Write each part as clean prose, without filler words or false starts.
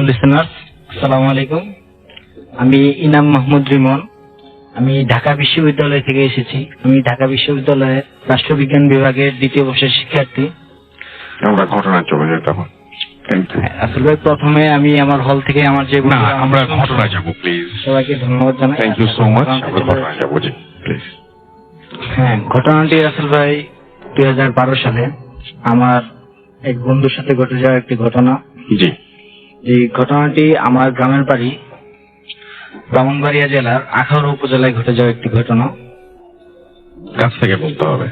Hello listeners, আসসালামু আলাইকুম। আমি ইনাম মাহমুদ রিমন। আমি ঢাকা বিশ্ববিদ্যালয় থেকে এসেছি। আমি ঢাকা বিশ্ববিদ্যালয়ের রাষ্ট্রবিজ্ঞান বিভাগের দ্বিতীয় বর্ষের শিক্ষার্থী। আমরা ঘটনা চলে যেতাম। আসলে প্রথমে আমি আমার হল থেকে আমার যে আমরা ঘটনা যাব প্লিজ। সবাইকে ধন্যবাদ জানাই। Thank you so much. আমরা ঘটনা যাব জি প্লিজ। হ্যাঁ, ঘটনাটি রাসেল ভাই 2012 সালে আমার এক বন্ধুর সাথে ঘটে যাওয়া একটি ঘটনা। জি। এই ঘটনাটি আমার গ্রামের বাড়ি ব্রাহ্মণবাড়িয়া জেলার আখাউড়া উপজেলায় ঘটে যাওয়া একটি ঘটনা। কাছ থেকে বলতে হবে।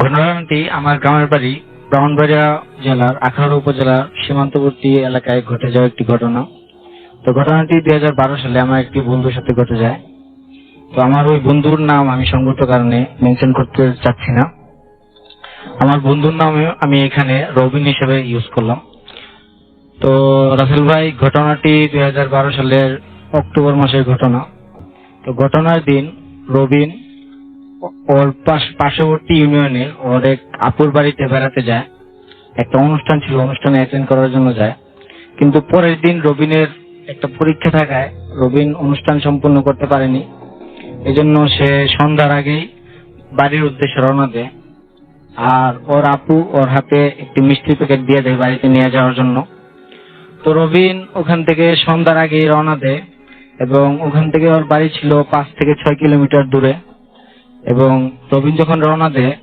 ঘটনাটি আমার গ্রামের বাড়ি ব্রাহ্মণবাড়িয়া জেলার আখাউড়া উপজেলার সীমান্তবর্তী এলাকায় ঘটে যাওয়া একটি ঘটনা। তো ঘটনাটি 2012 সালে আমার একটি বন্ধুর সাথে ঘটে যায়। তো আমার ওই বন্ধুর নাম আমি সঙ্গত কারণে মেনশন করতে চাচ্ছি না। আমার বন্ধুর নামে আমি এখানে রবিন হিসেবে ইউজ করলাম। তো রাসেল ভাই, ঘটনাটি 2012 সালের অক্টোবর মাসের ঘটনা। তো ঘটনার দিন রবিন ওর পার্শ্ববর্তী ইউনিয়নের ওর এক আপুর বাড়িতে বেড়াতে যায়। একটা অনুষ্ঠান ছিল, অনুষ্ঠানে অ্যাটেন্ড করার জন্য যায়। কিন্তু পরের দিন রবিনের একটা পরীক্ষা থাকায় রবিন অনুষ্ঠান সম্পূর্ণ করতে পারেনি। এজন্য সে সন্ধ্যার আগেই বাড়ির উদ্দেশ্যে রওনা দেয়। আর ওর আপু ওর হাতে একটি মিষ্টি প্যাকেট দিয়ে দেয় বাড়িতে নিয়ে যাওয়ার জন্য। তো রবিন ওখান থেকে সন্ধ্যার আগেই রওনা দেয় এবং ওখান থেকে ওর বাড়ি ছিল 5 থেকে 6 কিলোমিটার দূরে। এবং রবিন যখন রওনা দেয়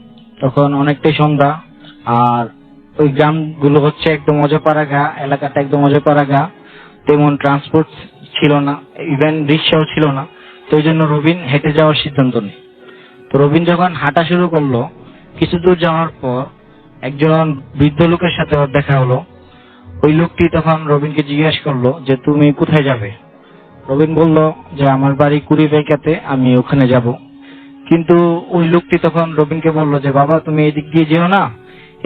তখন অনেকটাই সন্ধ্যা। আর ওই গ্রামগুলো হচ্ছে একদম অজপাড়াগা, এলাকাটা একদম অজপাড়াগা। তেমন ট্রান্সপোর্ট ছিল না, ইভেন রিক্সাও ছিল না। তো ওই জন্য রবিন হেঁটে যাওয়ার সিদ্ধান্ত নেয়। তো রবিন যখন হাঁটা শুরু করলো, কিছু দূর যাওয়ার পর একজন বৃদ্ধ লোকের সাথে ওর দেখা হলো। ওই লোকটি তখন রবিনকে জিজ্ঞাসা করলো যে তুমি কোথায় যাবে। রবিন বলল যে আমার বাড়ি কুড়িবাইকাতে, আমি ওখানে যাব। কিন্তু ওই লোকটি তখন রবিনকে বলল যে বাবা, তুমি এদিক দিয়ে যেও না,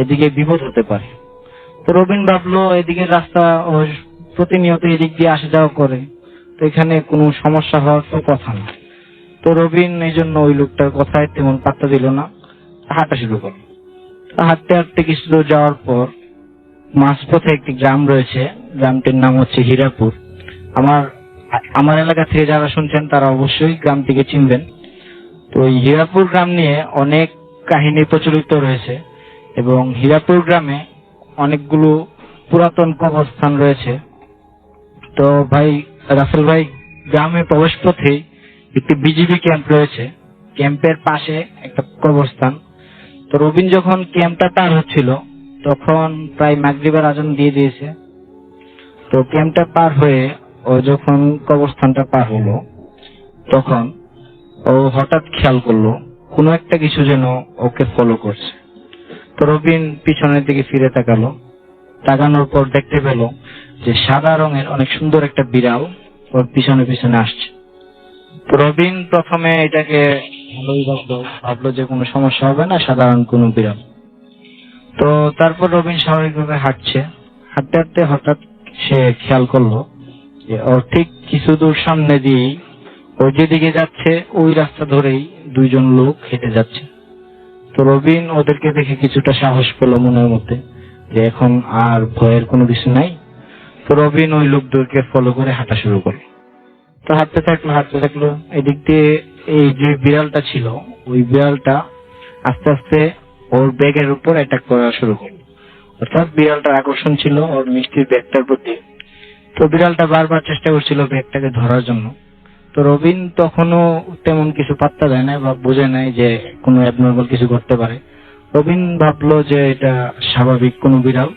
এদিকে বিপদ হতে পারে। তো রবিন ভাবলো এদিকে রাস্তা ও প্রতিনিয়ত এদিক দিয়ে আসা যাওয়া করে, তো এখানে কোনো সমস্যা হওয়ার তো কথা না। তো রবিন এই জন্য ওই লোকটার কথায় তেমন পাত্তা দিল না, হাঁটা শুরু করলো। হাঁটতে হাঁটতে কিছু দূর যাওয়ার পর মাঝপথে একটি গ্রাম রয়েছে, গ্রামটির নাম হচ্ছে হীরাপুর। আমার এলাকা থেকে যারা শুনছেন তারা অবশ্যই গ্রামটিকে চিনবেন। তো এই হীরাপুর গ্রাম নিয়ে অনেক কাহিনী প্রচলিত রয়েছে এবং হীরাপুর গ্রামে অনেকগুলো পুরাতন কবরস্থান রয়েছে। তো ভাই রাসেল ভাই, গ্রামে প্রবেশ পথে একটি বিজিবি ক্যাম্প রয়েছে, ক্যাম্পের পাশে একটা কবরস্থান। তো রবিন যখন ক্যাম্পটা পার হচ্ছিল তখন প্রায় মাগরিবের আজান দিয়ে দিয়েছে। তো ক্যাম্পটা পার হয়ে ও যখন কবরস্থানটা পার হলো তখন ও হঠাৎ খেয়াল করলো কোনো একটা কিছু যেন ওকে ফলো করছে। তো রবিন পিছনের দিকে ফিরে তাকালো। তাকানোর পর দেখতে পেল যে সাদা রঙের অনেক সুন্দর একটা বিড়াল ওর পিছনে পিছনে আসছে। তো রবিন প্রথমে এটাকে ভালোই ভাবলো যে কোনো সমস্যা হবে না, সাধারণ কোনো বিড়াল। তো তারপর রবিন স্বাভাবিকভাবে হাঁটছে। হাঁটতে হাঁটতে হঠাৎ সে খেয়াল করলো যে ওর ঠিক কিছু দূর সামনে দিয়েই ও যেদিকে যাচ্ছে ওই রাস্তা ধরেই দুইজন লোক হেঁটে যাচ্ছে। তো রবিন ওদেরকে দেখে কিছুটা সাহস পেল মনের মধ্যে যে এখন আর ভয়ের কোনো কিছু নাই। তো রবিন ওই লোকদেরকে ফলো করে হাঁটা শুরু করলো। তো হাঁটতে থাকলো এদিক দিয়ে এই যে বিড়ালটা ছিল ওই বিড়ালটা আস্তে আস্তে ওর ব্যাগের উপর অ্যাটাক করা শুরু করলো। অর্থাৎ বিড়ালটার আকর্ষণ ছিল ওর মিষ্টির ব্যাগটার প্রতি। তো বিড়ালটা বারবার চেষ্টা করছিল ব্যাগটাকে ধরার জন্য। তো রবিন তখনও তেমন কিছু পাত্তা দেয় না বা বোঝে নাই যে কোনো অ্যাবনর্মাল কিছু করতে পারে। রবিন ভাবলো যে এটা স্বাভাবিক কোনো বিড়াল,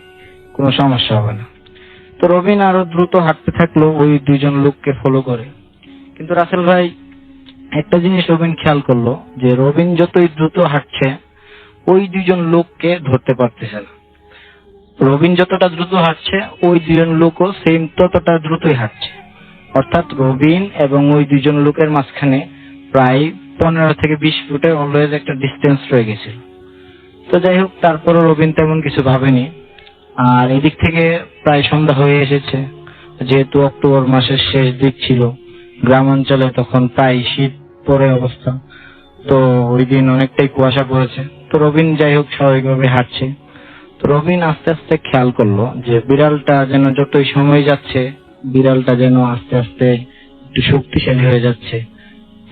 কোনো সমস্যা হবে না। তো রবিন আরো দ্রুত হাঁটতে থাকলো ওই দুইজন লোককে ফলো করে। কিন্তু রাসেল ভাই, একটা জিনিস রবিন খেয়াল করলো যে রবিন যতই দ্রুত হাঁটছে ওই দুইজন লোককে ধরতে পারতেছে না। রবিন যতটা দ্রুত হাঁটছে ওই দুজন লোকও সেম ততটা দ্রুতই হাঁটছে। অর্থাৎ রবিন এবং ওই দুজন লোকের মাঝখানে প্রায় 15 থেকে 20 ফুটের অলওয়েজ একটা ডিস্টেন্স রয়ে গেছিল। তো যাই হোক, তারপরও রবিন তেমন কিছু ভাবেনি। আর এদিক থেকে প্রায় সন্ধ্যা হয়ে এসেছে, যেহেতু অক্টোবর মাসের শেষ দিক ছিল, গ্রাম অঞ্চলে তখন প্রায় শীত পড়ে অবস্থা। তো ওই দিন অনেকটাই কুয়াশা পড়েছে। তো রবিন যাই হোক স্বাভাবিকভাবে হাঁটছে। তো রবিন আস্তে আস্তে খেয়াল করলো যে বিড়ালটা যেন যতই সময় যাচ্ছে বিড়ালটা যেন আস্তে আস্তে একটু শক্তিশালী হয়ে যাচ্ছে,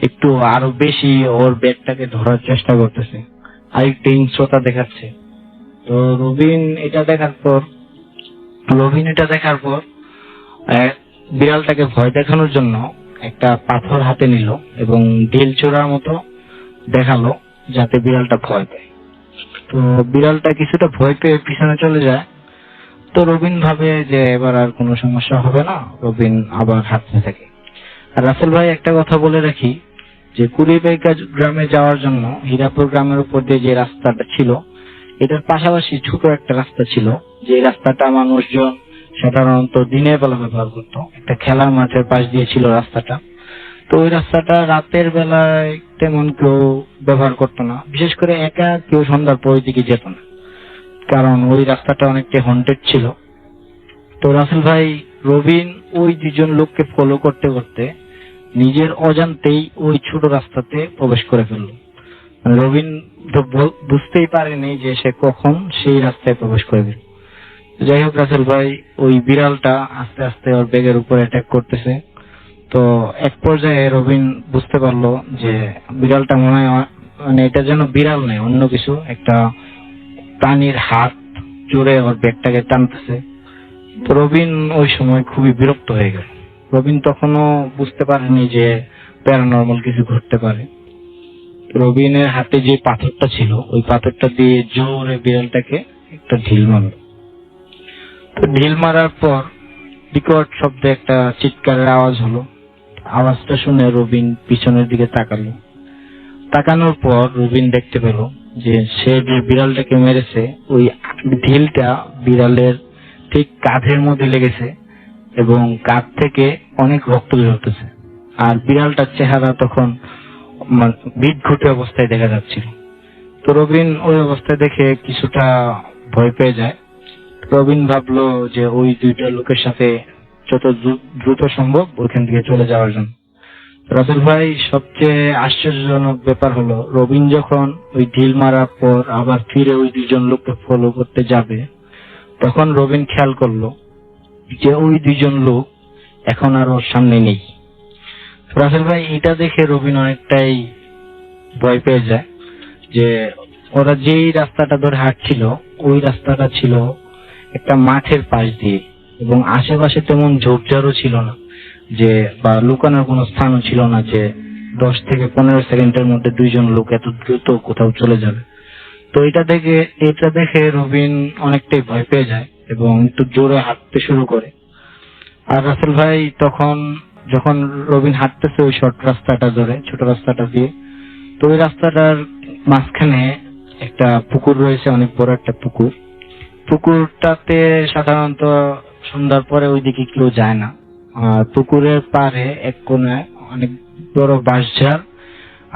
একটু আরো বেশি ওর ব্যাগটাকে ধরার চেষ্টা করতেছে, আর একটু হিংস্রতা দেখাচ্ছে। তো রবিন এটা দেখার পর বিড়ালটাকে ভয় দেখানোর জন্য একটা পাথর হাতে নিল এবং ঢিল ছোড়ার মতো দেখালো যাতে বিড়ালটা ভয় পায়। তো বিড়ালটা কিছুটা ভয় পেয়ে পিছনে চলে যায়। তো রবিন ভাবে যে এবার আর কোনো সমস্যা হবে না, রবিন আবার হাঁটতে থাকে। আর রাসেল ভাই একটা কথা বলে রাখি যে কুড়িবাইকা গ্রামে যাওয়ার জন্য হীরাপুর গ্রামের উপর দিয়ে যে রাস্তাটা ছিল, এটার পাশাপাশি ছোট একটা রাস্তা ছিল, যে রাস্তাটা মানুষজন সাধারণত দিনের বেলা ব্যবহার করতো। একটা খেলার মাঠের পাশ দিয়ে ছিল রাস্তাটা। তো ওই রাস্তাটা রাতের বেলায় তেমন কেউ ব্যবহার করতো না, বিশেষ করে একা কেউ সন্ধ্যার পর দিকে যেত না, কারণ ওই রাস্তাটা অনেকটা হন্টেড ছিল। তো রাসেল ভাই রবিন ওই দুজন লোককে ফলো করতে করতে নিজের অজান্তেই ওই ছোট রাস্তাতে প্রবেশ করে ফেললো। রবিন বুঝতেই পারেনি যে সে কখন সেই রাস্তায় প্রবেশ করে ফেলল। যাই হোক, রাসেল ভাই ওই বিড়ালটা আস্তে আস্তে ওর ব্যাগের উপর অ্যাটাক করতেছে। তো এক পর্যায়ে রবিন বুঝতে পারলো যে বিড়ালটা মনে হয় মানে এটা যেন বিড়াল নেই, অন্য কিছু একটা প্রাণীর হাত জোরে ওর ব্যাগটাকে টানতেছে। তো রবিন ওই সময় খুবই বিরক্ত হয়ে গেল। রবিন তখনও বুঝতে পারেনি যে প্যারানর্মাল কিছু ঘটতে পারে। রবিনের হাতে যে পাথরটা ছিল ওই পাথরটা দিয়ে জোরে বিড়ালটাকে একটা ঢিল মারল। তো ঢিল মারার পর বিকট শব্দে একটা চিৎকারের আওয়াজ হলো। আওয়াজটা শুনে রবিন পিছনের দিকে তাকালো। তাকানোর পর রবিন দেখতে পেল যে সে যে বিড়ালটাকে মেরেছে ওই ঢিলটা বিড়ালের ঠিক কাঁধের মধ্যে লেগেছে এবং কাঁধ থেকে অনেক রক্ত বের হতেছে। আর বিড়ালটার চেহারা তখন বিদঘুটে অবস্থায় দেখা যাচ্ছিল। তো রবিন ওই অবস্থায় দেখে কিছুটা ভয় পেয়ে যায়। রবিন ভাবলো যে ওই দুইটা লোকের সাথে যত দ্রুত সম্ভব ওইখান থেকে চলে যাওয়ার জন্য। রাসেল ভাই সবচেয়ে আশ্চর্যজনক ব্যাপার হলো রবিন যখন ওই ঢিল মারার পর আবার ফিরে ওই দুজন লোককে ফলো করতে যাবে, তখন রবিন খেয়াল করলো যে ওই দুজন লোক এখন আর ওর সামনে নেই। রাসেল ভাই এটা দেখে রবিন অনেকটাই ভয় পেয়ে যায় যে ওরা যেই রাস্তাটা ধরে হাঁটছিল ওই রাস্তাটা ছিল একটা মাঠের পাশ দিয়ে এবং আশেপাশে তেমন ঝোপঝাড়ও ছিল না, যে বা লুকানোর কোনো স্থানও ছিল না যে 10 থেকে 15 সেকেন্ডের মধ্যে দুইজন লোক এত দ্রুত কোথাও চলে যাবে। তো এটা দেখে রবিন অনেকটাই ভয় পেয়ে যায় এবং একটু জোরে হাঁটতে শুরু করে। আর রাসেল ভাই তখন যখন রবিন হাঁটতেছে ওই শর্ট রাস্তাটা ধরে, ছোট রাস্তাটা দিয়ে, তো ওই রাস্তাটার মাঝখানে একটা পুকুর রয়েছে, অনেক বড় একটা পুকুর। পুকুরটাতে সাধারণত সন্ধ্যার পরে ওইদিকে কেউ যায় না। আর পুকুরের পাড়ে এক কোণায় অনেক বড় বাঁশঝাড়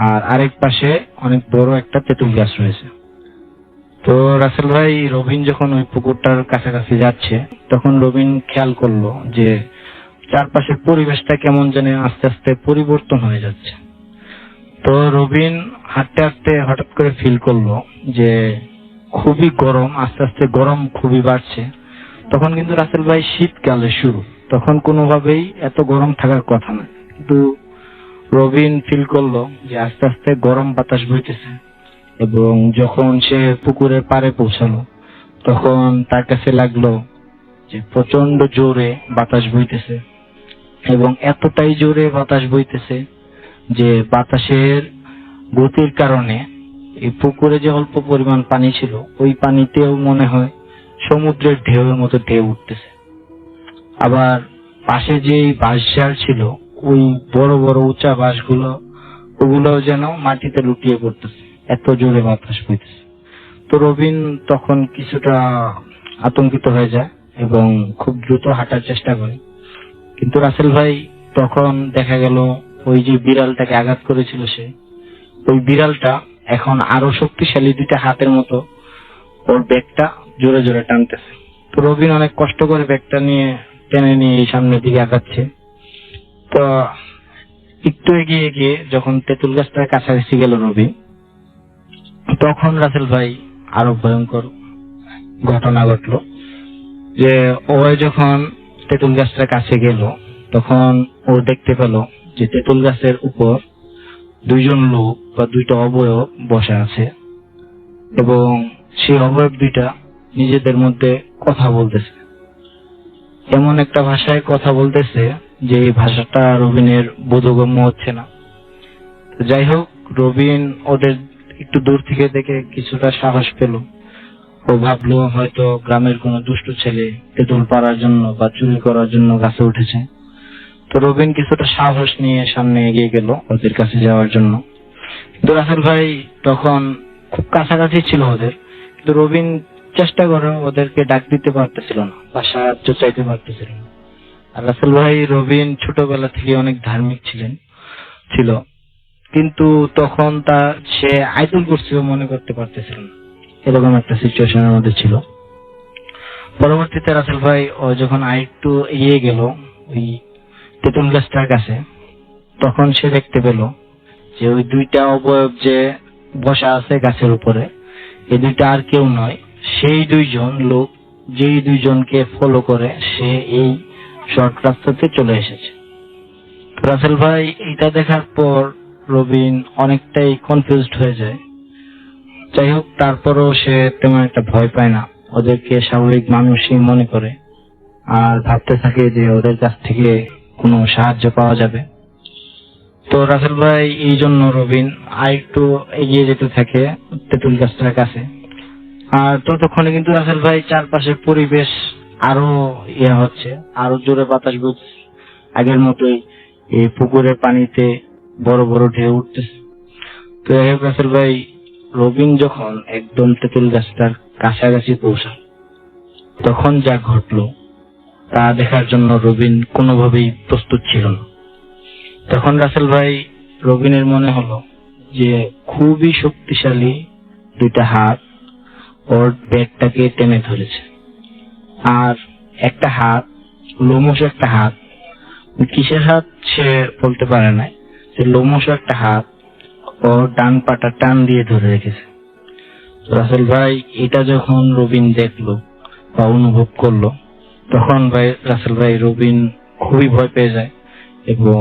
আর আরেক পাশে অনেক বড় একটা তেঁতুল গাছ রয়েছে। তো রাসেল ভাই রবিন যখন ওই পুকুরটার কাছাকাছি যাচ্ছে তখন রবিন খেয়াল করলো যে চারপাশের পরিবেশটা কেমন যেন আস্তে আস্তে পরিবর্তন হয়ে যাচ্ছে। তো রবিন হাঁটতে হাঁটতে হঠাৎ করে ফিল করলো যে খুবই গরম, আস্তে আস্তে গরম খুবই বাড়ছে। তখন কিন্তু রাসেল ভাই শীতকালে শুরু, তখন কোনোভাবেই এত গরম থাকার কথা না, কিন্তু রবিন ফিল করলো যে আস্তে আস্তে গরম বাতাস বইতেছে। এবং যখন সে পুকুরের পাড়ে পৌঁছালো তখন তার কাছে লাগলো যে প্রচন্ড জোরে বাতাস বইতেছে এবং এতটাই জোরে বাতাস বইতেছে যে বাতাসের গতির কারণে এই পুকুরে যে অল্প পরিমাণ পানি ছিল ওই পানিতেও মনে হয় সমুদ্রের ঢেউয়ের মতো ঢেউ উঠতেছে। আবার পাশে যে বাঁশঝাড় ছিল ওই বড় বড় উঁচা বাঁশগুলো ওগুলোও যেন মাটিতে লুটিয়ে পড়তেছে, এত জোরে বাতাস বইতেছে। তো রবিন তখন কিছুটা আতঙ্কিত হয়ে যায় এবং খুব দ্রুত হাঁটার চেষ্টা করে। কিন্তু রাসেল ভাই তখন দেখা গেল ওই যে বিড়ালটাকে আঘাত করেছিল সে, ওই বিড়ালটা এখন আরো শক্তিশালী দুইটা হাতের মতো ওর ব্যাগটা জোরে জোরে টানতেছে। তো রবিন অনেক কষ্ট করে ব্যাগটা টেনে নিয়ে সামনের দিকে আগাচ্ছে। তো একটু এগিয়ে গিয়ে যখন তেঁতুল গাছটার কাছাকাছি গেল রবিন, তখন রাসেল ভাই আরো ভয়ঙ্কর ঘটনা ঘটলো যে ও যখন তেঁতুল গাছটার কাছে গেল তখন ও দেখতে পেল যে তেঁতুল গাছের উপর দুইজন লোক বা দুইটা অবয়ব বসে আছে এবং সেই অবয়ব দুইটা নিজেদের মধ্যে কথা বলতেছে, এমন একটা ভাষায় কথা বলতেছে যে এই ভাষাটা রবিনের বোধগম্য হচ্ছে না। তো যাই হোক, রবিন ওদের একটু দূর থেকে দেখে কিছুটা সাহস পেল। ও ভাবলো হয়তো গ্রামের কোনো দুষ্ট ছেলে তেঁতুল পাড়ার জন্য বা চুরি করার জন্য গাছে উঠেছে। তো রবিন কিছুটা সাহস নিয়ে সামনে এগিয়ে গেল ওদের কাছে যাওয়ার জন্য। কিন্তু রাসেল ভাই তখন খুব কাছাকাছি ছিল ওদের, কিন্তু রবিন চেষ্টা করে ওদেরকে ডাক দিতে পারতেছিল না বা সাহায্য চাইতে পারতেছিল না। আর রাসেল ভাই রবিন ছোটবেলা থেকে অনেক ধার্মিক ছিল, কিন্তু তখন সে আইডল করছিল মনে করতে পারতেছিল না, এরকম একটা সিচুয়েশনের মধ্যে ছিল। পরবর্তীতে রাসেল ভাই ও যখন আরেকটু এগিয়ে গেল ওই তেঁতুল গাছটার কাছে, তখন সে দেখতে পেল যে ওই দুইটা অবয়ব যে বসা আছে গাছের উপরে, এই দুইটা আর কেউ নয়, সেই দুইজন লোক যেই দুইজনকে ফলো করে সে এই শর্ট রাস্তাতে চলে এসেছে। রাসেল ভাই এটা দেখার পর রবিন অনেকটাই কনফিউজড হয়ে যায়। যাই হোক, তারপরও সে তেমন একটা ভয় পায় না, ওদেরকে স্বাভাবিক মানুষই মনে করে আর ভাবতে থাকে যে ওদের কাছ থেকে কোনো সাহায্য পাওয়া যাবে। তো রাসেল ভাই এই জন্য রবিন আরেকটু এগিয়ে যেতে থাকে তেঁতুল গাছটার কাছে। আর ততক্ষণে কিন্তু রাসেল ভাই চারপাশের পরিবেশ আরো হচ্ছে, আরো জোরে বাতাস বইছে, আগের মতোই এই পুকুরের পানিতে বড় বড় ঢেউ উঠতেছে। তো রাসেল ভাই রবিন যখন একদম তেঁতুল গাছটার কাছাকাছি পৌঁছায়, তখন যা ঘটলো তা দেখার জন্য রবিন কোনোভাবেই প্রস্তুত ছিল না। তখন রাসেল ভাই রবিনের মনে হলো যে খুবই শক্তিশালী দুইটা হাত ওর ব্যাগটাকে টেনে ধরেছে, আর একটা হাত লোমশ, একটা হাত কিসের হাত সে বলতে পারে না, যে লোমশ একটা হাত ওর ডান পাটা টান দিয়ে ধরে রেখেছে। রাসেল ভাই এটা যখন রবিন দেখলো বা অনুভব করলো, তখন রাসেল ভাই রবিন খুবই ভয় পেয়ে যায় এবং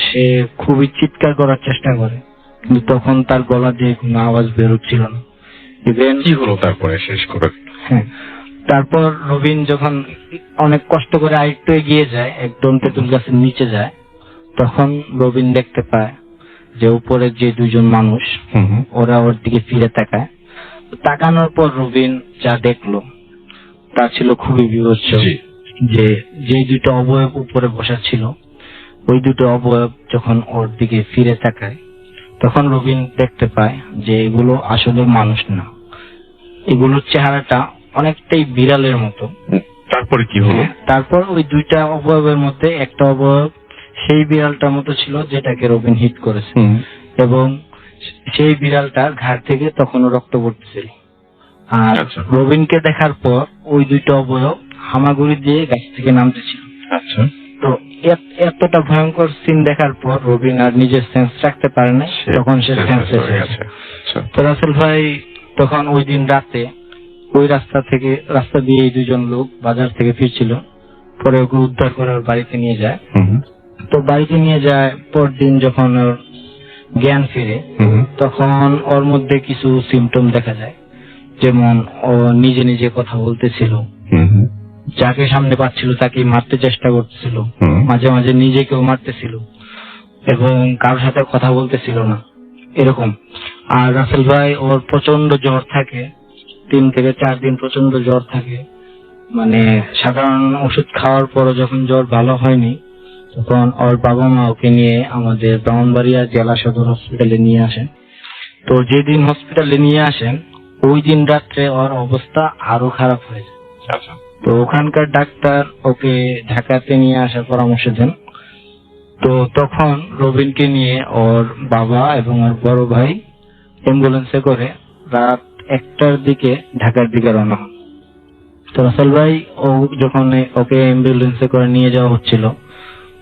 সে খুবই চিৎকার করার চেষ্টা করে, কিন্তু তখন তার গলা দিয়ে কোনো আওয়াজ বেরোচ্ছিল না। কি হলো তারপরে শেষ করে? হ্যাঁ, তারপর রবিন যখন অনেক কষ্ট করে আরেকটু এগিয়ে যায়, একদম তেঁতুল গাছের নিচে যায়, তখন রবিন দেখতে পায় যে উপরে যে দুইজন মানুষ ওরা ওর দিকে ফিরে তাকায়। তাকানোর পর রবিন যা দেখলো তা ছিল খুবই বিভৎস। যে যে দুটো অবয়ব উপরে বসা ছিল, ওই দুটো অবয়ব যখন ওর দিকে ফিরে তাকায়, তখন রবিন দেখতে পায় যে এগুলো আসলে মানুষ না, এগুলোর চেহারাটা অনেকটাই বিড়ালের মতো। তারপরে কি হলো? তারপর ওই দুইটা অবয়বের মধ্যে একটা অবয়ব সেই বিড়ালটার মতো ছিল যেটাকে রবিন হিট করেছে, এবং সেই বিড়ালটার ঘাড় থেকে তখনও রক্ত পড়তেছিল। আর রবিনকে দেখার পর ওই দুইটা অবয়ব হামাগুড়ি দিয়ে গাছ থেকে নামতেছিল। তো এতটা ভয়ঙ্কর সিন দেখার পর রবিন আর নিজের সেন্স রাখতে পারে না, তখন সে সেন্সলেস হয়ে গেছে। তো রাসেল ভাই তখন ওই দিন রাতে ওই রাস্তা দিয়ে এই দুজন লোক বাজার থেকে ফিরছিল, পরে ওকে উদ্ধার করে ওর বাড়িতে নিয়ে যায়। তো বাড়িতে নিয়ে যায়, পরদিন যখন ওর জ্ঞান ফিরে, তখন ওর মধ্যে কিছু সিমটম দেখা যায়, যেমন ও নিজে নিজে কথা বলতেছিল, যাকে সামনে পাচ্ছিল তাকে মারতে চেষ্টা করতেছিল, মাঝে মাঝে নিজেকেও মারতেছিল এবং কারোর সাথে কথা বলতেছিল না, এরকম। আর রাসেল ভাই ওর প্রচন্ড জ্বর থাকে, 3 থেকে 4 দিন প্রচন্ড জ্বর থাকে, মানে সাধারণ ওষুধ খাওয়ার পরও যখন জ্বর ভালো হয়নি, তখন ওর বাবা মা ওকে নিয়ে আমাদের ব্রাহ্মণবাড়িয়া জেলা সদর হসপিটালে নিয়ে আসেন। তো যেদিন হসপিটালে নিয়ে আসেন ওই দিন রাত্রে ওর অবস্থা আরো খারাপ হয়ে যায়। তো ওখানকার ডাক্তার ওকে ঢাকাতে নিয়ে আসার পরামর্শ দেন। তো তখন রবিনকে নিয়ে ওর বাবা এবং ওর বড় ভাই অ্যাম্বুলেন্সে করে রাত 1টার দিকে ঢাকার দিকে রওনা হন। তো রাসেল ভাই ও যখন ওকে অ্যাম্বুলেন্সে করে নিয়ে যাওয়া হচ্ছিল,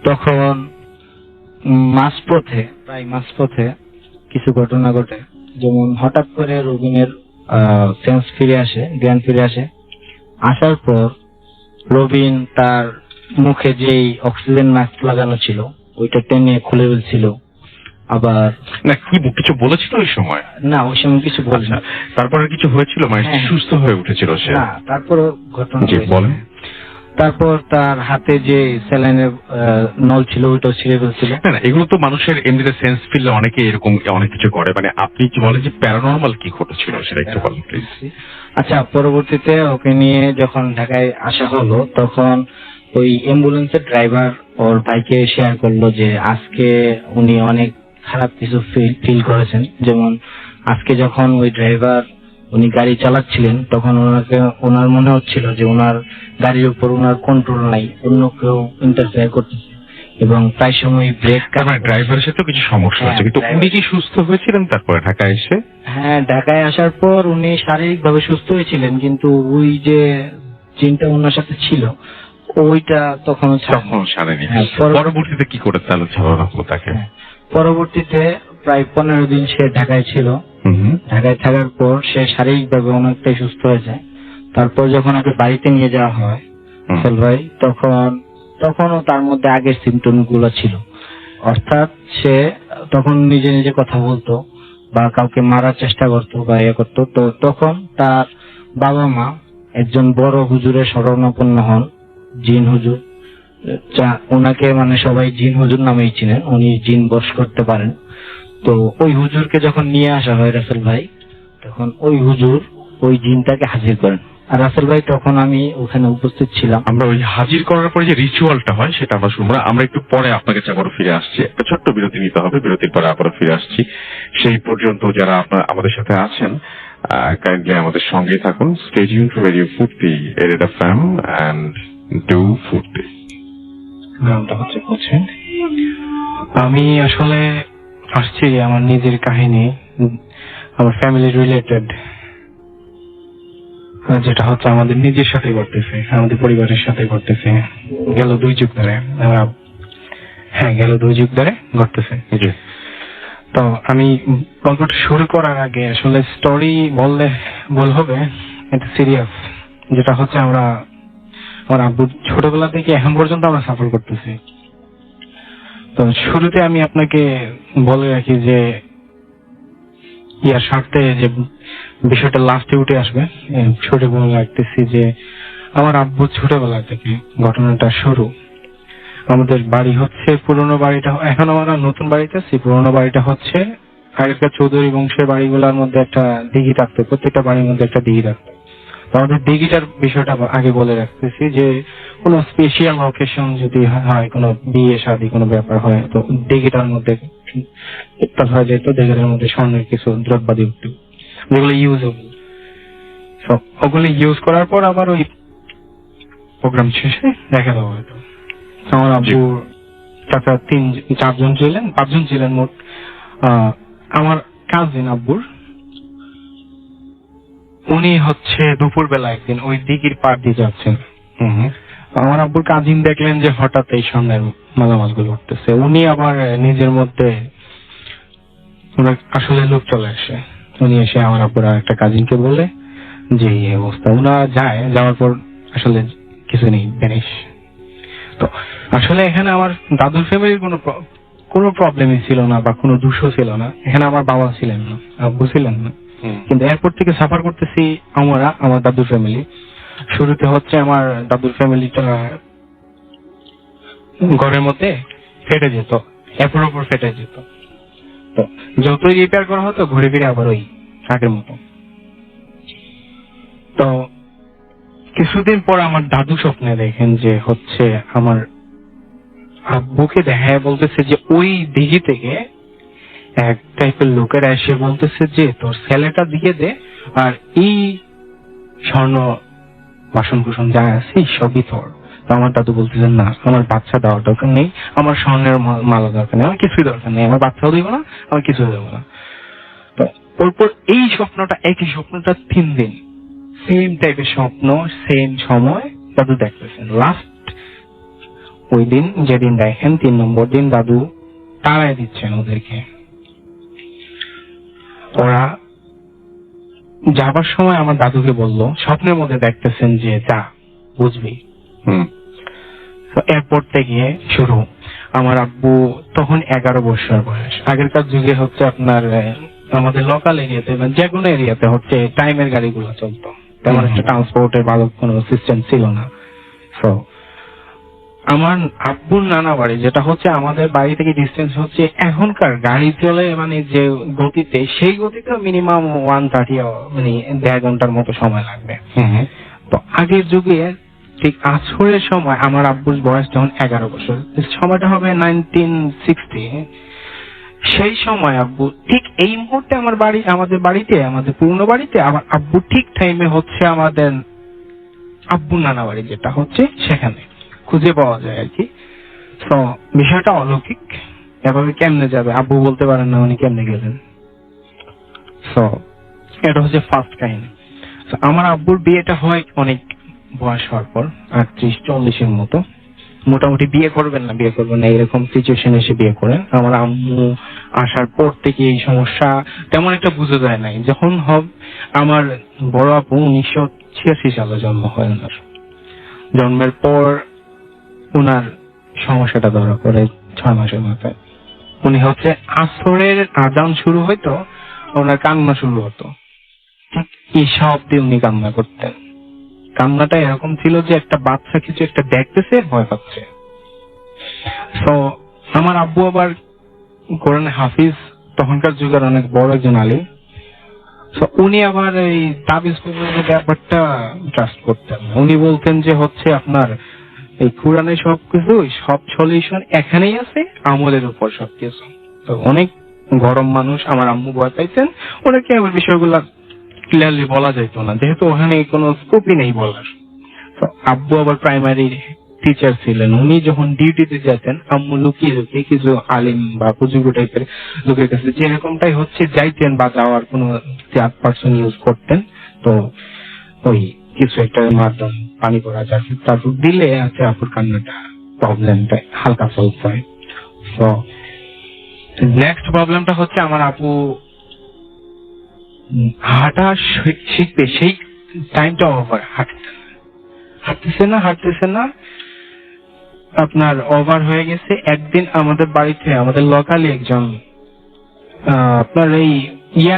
তখন প্রায় মাঝপথে কিছু ঘটনা ঘটে। যেমন হঠাৎ করে রবিনের সেন্স ফিরে আসে, জ্ঞান ফিরে আসে, আসার পর রবিন তার মুখে যেই অক্সিজেন মাস্ক লাগানো ছিল ওইটা টেনে খুলে ফেলছিল। আবার না কি কিছু বলেছিল ওই সময়? না, ওই সময় কিছু বলে না। তারপরে কিছু হয়েছিল, মানে হ্যাঁ। সুস্থ হয়ে উঠেছিল সে? না, তারপর ঘটনা জি হয়েছে। বলেন। তারপর তার হাতে যে স্যালাইনের নল ছিল ওইটাও ছিঁড়ে ফেলছিল। না না, এগুলো তো মানুষের এমনিতে সেন্স ফিল অনেকে এরকম অনেক কিছু করে, মানে আপনি কি বলেন যে প্যারানর্মাল কি ঘটেছিল সেটা একটু বলেন প্লিজ। আচ্ছা, পরবর্তীতে ওকে নিয়ে যখন ঢাকায় আসা হলো তখন ওই অ্যাম্বুলেন্সের ড্রাইভার ওর ভাইকে শেয়ার করলো যে আজকে উনি অনেক খারাপ কিছু ফিল করেছেন। যেমন আজকে যখন ওই ড্রাইভার উনি গাড়ি চালাচ্ছিলেন তখন ওনার মনে হচ্ছিল যে ওনার গাড়ির উপর ওনার কন্ট্রোল নাই, অন্য কেউ ইন্টারফেয়ার করতেছে এবং প্রায় সময় ব্রেক। ড্রাইভারের সাথে কিছু সমস্যা হয়েছে, কিন্তু উনি কি সুস্থ হয়েছিলেন তারপরে ঢাকায় এসে? হ্যাঁ, ঢাকায় আসার পর উনি শারীরিক ভাবে সুস্থ হয়েছিলেন, কিন্তু ওই যে জিনটা ওনার সাথে ছিল ওইটা তখন সারেনি। হ্যাঁ, পরবর্তীতে কি করে চালু রাখলো তাকে? পরবর্তীতে প্রায় 15 দিন সে ঢাকায় ছিল। ঢাকায় থাকার পর সে শারীরিক ভাবে অনেকটাই সুস্থ হয়ে যায়। তারপর যখন ওকে বাড়িতে নিয়ে যাওয়া হয় ফেল ভাই, তখনও তার মধ্যে আগের সিমটম গুলো ছিল। অর্থাৎ সে তখন নিজে নিজে কথা বলতো বা কাউকে মারার চেষ্টা করতো বা ইয়ে করতো। তো তখন তার বাবা মা একজন বড় হুজুরের শরণাপন্ন হন, জিন হুজুর। ওনাকে মানে সবাই জিন হুজুর নামেই চিনেন, উনি জিন বশ করতে পারেন। তো ওই হুজুরকে যখন নিয়ে আসা হয় রাসেল ভাই, তখন ওই হুজুর ওই জিনটাকে হাজির করেন। আর রাসেল ভাই তখন আমি ওখানে উপস্থিত ছিলাম। আমরা ওই হাজির করার পরে যে রিচুয়ালটা হয় সেটা আমরা শুনবো না, আমরা একটু পরে আপনাকে আবারও ফিরে আসছি। একটা ছোট্ট বিরতি নিতে হবে, বিরতির পরে আবারও ফিরে আসছি। সেই পর্যন্ত যারা আপনার আমাদের সাথে আছেন কাইন্ডলি আমাদের সঙ্গে থাকুন। স্টে টিউন টু রেডিও ফুর্তি, রেড এফএম এন্ড ডু ফুর্তি। নামটা হচ্ছে বলছেন, আমি আসলে আসছি আমার নিজের কাহিনী, আমার ফ্যামিলি রিলেটেড, যেটা হচ্ছে আমাদের নিজের সাথে ঘটতেছে, আমাদের পরিবারের সাথে ঘটতেছে গেল 2 যুগ ধরে। গেল 2 যুগ ধরে ঘটতেছে। তো আমি গল্পটা শুরু করার আগে আসলে স্টোরি বললে ভুল হবে, এটা সিরিয়াস। যেটা হচ্ছে আমার আব্বু ছোটবেলা থেকে এখন পর্যন্ত আমরা সাফার করতেছি। তো শুরুতে আমি আপনাকে বলে রাখি যে ইয়ার স্বার্থে যে বিষয়টা লাস্টে উঠে আসবে, ছোট বলে রাখতেছি যে আমার আব্বু ছোটবেলা থেকে ঘটনাটা শুরু। আমাদের বাড়ি হচ্ছে পুরোনো বাড়িটা, এখন আমরা নতুন বাড়িতে আছি। পুরোনো বাড়িটা হচ্ছে আগেরকার চৌধুরী বংশের বাড়িগুলোর মধ্যে একটা দিঘি থাকতো, প্রত্যেকটা বাড়ির মধ্যে একটা দিঘি থাকতো। তো আমাদের দিঘিটার বিষয়টা আগে বলে রাখতেছি যে কোনো স্পেশাল অকেশন যদি হয়, কোনো বিয়ে শাদী কোনো ব্যাপার হয়, তো দিঘিটার মধ্যে ইফতার হয়ে যেত। দিঘিটার মধ্যে স্বর্ণের কিছু দ্রব্যাদি উঠত, যেগুলো ইউজেবল। ওগুলো ইউজ করার পর আবার ওই প্রোগ্রাম শেষে দেখা দেওয়া হতো। আমার আব্বু চাচা 4জন ছিলেন, 5জন ছিলেন মোট। আমার কাজিন আব্বুর, উনি হচ্ছে দুপুর বেলা একদিন ওই দিঘির পার দিয়ে যাচ্ছেন। আমার আব্বুর কাজিন দেখলেন যে হঠাৎ এই স্বর্ণের মালামাল গুলো উঠতেছে। উনি আবার নিজের মধ্যে আসলে লোক চলে আসে। উনি এসে আমার আব্বুর একটা কাজিনকে বলে যে এই অবস্থা। ওনারা যাওয়ার পর আসলে কিছু নেই, ভ্যানিশ। তো আসলে এখানে আমার দাদুর ফ্যামিলির কোনো প্রবলেমই ছিল না বা কোনো দোষও ছিল না। এখানে আমার বাবা ছিলেন না, আব্বু ছিলেন না। কিন্তু এরপর থেকে সাফার করতেছি আমার দাদুর ফ্যামিলি। শুরুতে হচ্ছে আমার দাদুর ফ্যামিলিটা ঘরের মধ্যে ফেটে যেত, এরপর ওপর ফেটে যেত। তো যতই রিপেয়ার করা হতো ঘুরে ফিরে আবার ওই আগের মতো। তো কিছুদিন পর আমার দাদু স্বপ্নে দেখেন যে হচ্ছে আমার আব্বুকে দেখায় বলতেছে যে ওই দিঘি থেকে এক টাইপের লোকেরা এসে বলতেছে যে তোর ছেলেটা দিয়ে দে, আর এই স্বর্ণ বাসন কুসন যা আছে সবই তোর। তো আমার দাদু বলতেছেন না, আমার বাচ্চা দেওয়ার দরকার নেই, আমার স্বর্ণের মালা দরকার নেই, আমার কিছুই দরকার নেই, আমার বাচ্চাও দিব না, আমার কিছু দেবো না। তো ওরপর এই স্বপ্নটা, একই স্বপ্নটা 3 দিন সেম টাইপের স্বপ্ন, সেম সময় দাদু দেখতেছেন। লাস্ট ওই দিন যেদিন দেখেন 3 নম্বর দিন দাদু তাড়ায় দিচ্ছেন ওদেরকে। ওরা যাবার সময় আমার দাদুকে বললো, স্বপ্নের মধ্যে দেখতেছেন যে যা বুঝবি। হুম। তো এরপর থেকে শুরু। আমার আব্বু তখন 11 বছর বয়স। আগেরকার যুগে হচ্ছে আপনার আমাদের লোকাল এরিয়াতে বা যে কোনো এরিয়াতে হচ্ছে টাইমের গাড়িগুলো চলতো, তেমন একটা ট্রান্সপোর্টের ভালো কোনো সিস্টেম ছিল না। তো আমার আব্বুর নানা বাড়ি, যেটা হচ্ছে আমাদের বাড়ি থেকে ডিস্টেন্স হচ্ছে এখনকার গাড়ি চলে মানে যে গতিতে, সেই গতিতে মিনিমাম 130 মানে 1.5 ঘন্টার মতো সময় লাগবে। তো আগের যুগে ঠিক আসরের সময় আমার আব্বুর বয়স যখন 11 বছর, সময়টা হবে 1960। সেই সময় আব্বু ঠিক এই মুহূর্তে আমাদের বাড়িতে, আমাদের পুরনো বাড়িতে, আমার আব্বু ঠিক টাইমে হচ্ছে আমাদের আব্বুর নানা বাড়ি যেটা হচ্ছে সেখানে খুঁজে পাওয়া যায় আর কি। তো বিষয়টা অলৌকিক। এভাবে কেমনে যাবে আব্বু বলতে পারেন না উনি কেমনে গেলেন। তো এটা হচ্ছে ফার্স্ট কাহিনী। তো আমার আব্বুর বিয়েটা হয় অনেক বয়স হওয়ার পর, 38-40 মতো। মোটামুটি বিয়ে করবেন না এরকম সিচুয়েশন এসে বিয়ে করেন। আমার আম্মু আসার পর থেকে এই সমস্যা তেমন একটা বুঝে যায় নাই। যখন আমার বড় আপু 1986 সালে জন্ম হয় ওনার। জন্মের পর ওনার সমস্যাটা ধরা পড়ে 6 মাসের মাথায়। উনি হচ্ছে আসরের আজান শুরু হইতো, ওনার কান্না শুরু হতো। ঠিক এই সব দিয়ে উনি কান্না করতেন। কান্নাটা এরকম ছিল যে একটা বাচ্চা কিছু একটা দেখতেছে, ভয় পাচ্ছে। তো আমার আব্বু আবার কোরআনে হাফিজ, তখনকার যুগের অনেক বড় একজন আলিম। তো উনি আবার এই তাবিজ কবুলের ব্যাপারটা ট্রাস্ট করতেন না। উনি বলতেন যে হচ্ছে আপনার এই কোরআনে সবকিছু, সব সলিউশন এখানেই আছে, আমলের উপর সবকিছু। তো অনেক গরম মানুষ, আমার আম্মু ভয় পাইতেন। ওনাকে আবার বিষয়গুলা ক্লিয়ারলি বলা যাইতো না, যেহেতু ওখানে কোনো স্কোপই নেই বলার। তো আব্বু আবার প্রাইমারি টিচার ছিলেন। উনি যখন ডিউটিতে যেতেন, আম্মু লুকিয়ে লুকিয়ে কিছু আলিম বা বুজুর্গ টাইপের লোকের কাছে যেরকমটাই হচ্ছে যাইতেন বা যাওয়ার কোনো পার্সন ইউজ করতেন। তো ওই কিছু একটা মাধ্যম পানি পড়া যায়, তারপর দিলে আছে আপুর কান্নাটা প্রবলেমটা হালকা সলভ হয়। তো নেক্সট প্রবলেমটা হচ্ছে আমার আপু হাঁটা শিখবে, সেই টাইমটা ওভার, হাঁটতেছে না আপনার ওভার হয়ে গেছে। একদিন আমাদের বাড়িতে আমাদের লোকালি একজন আপনার এই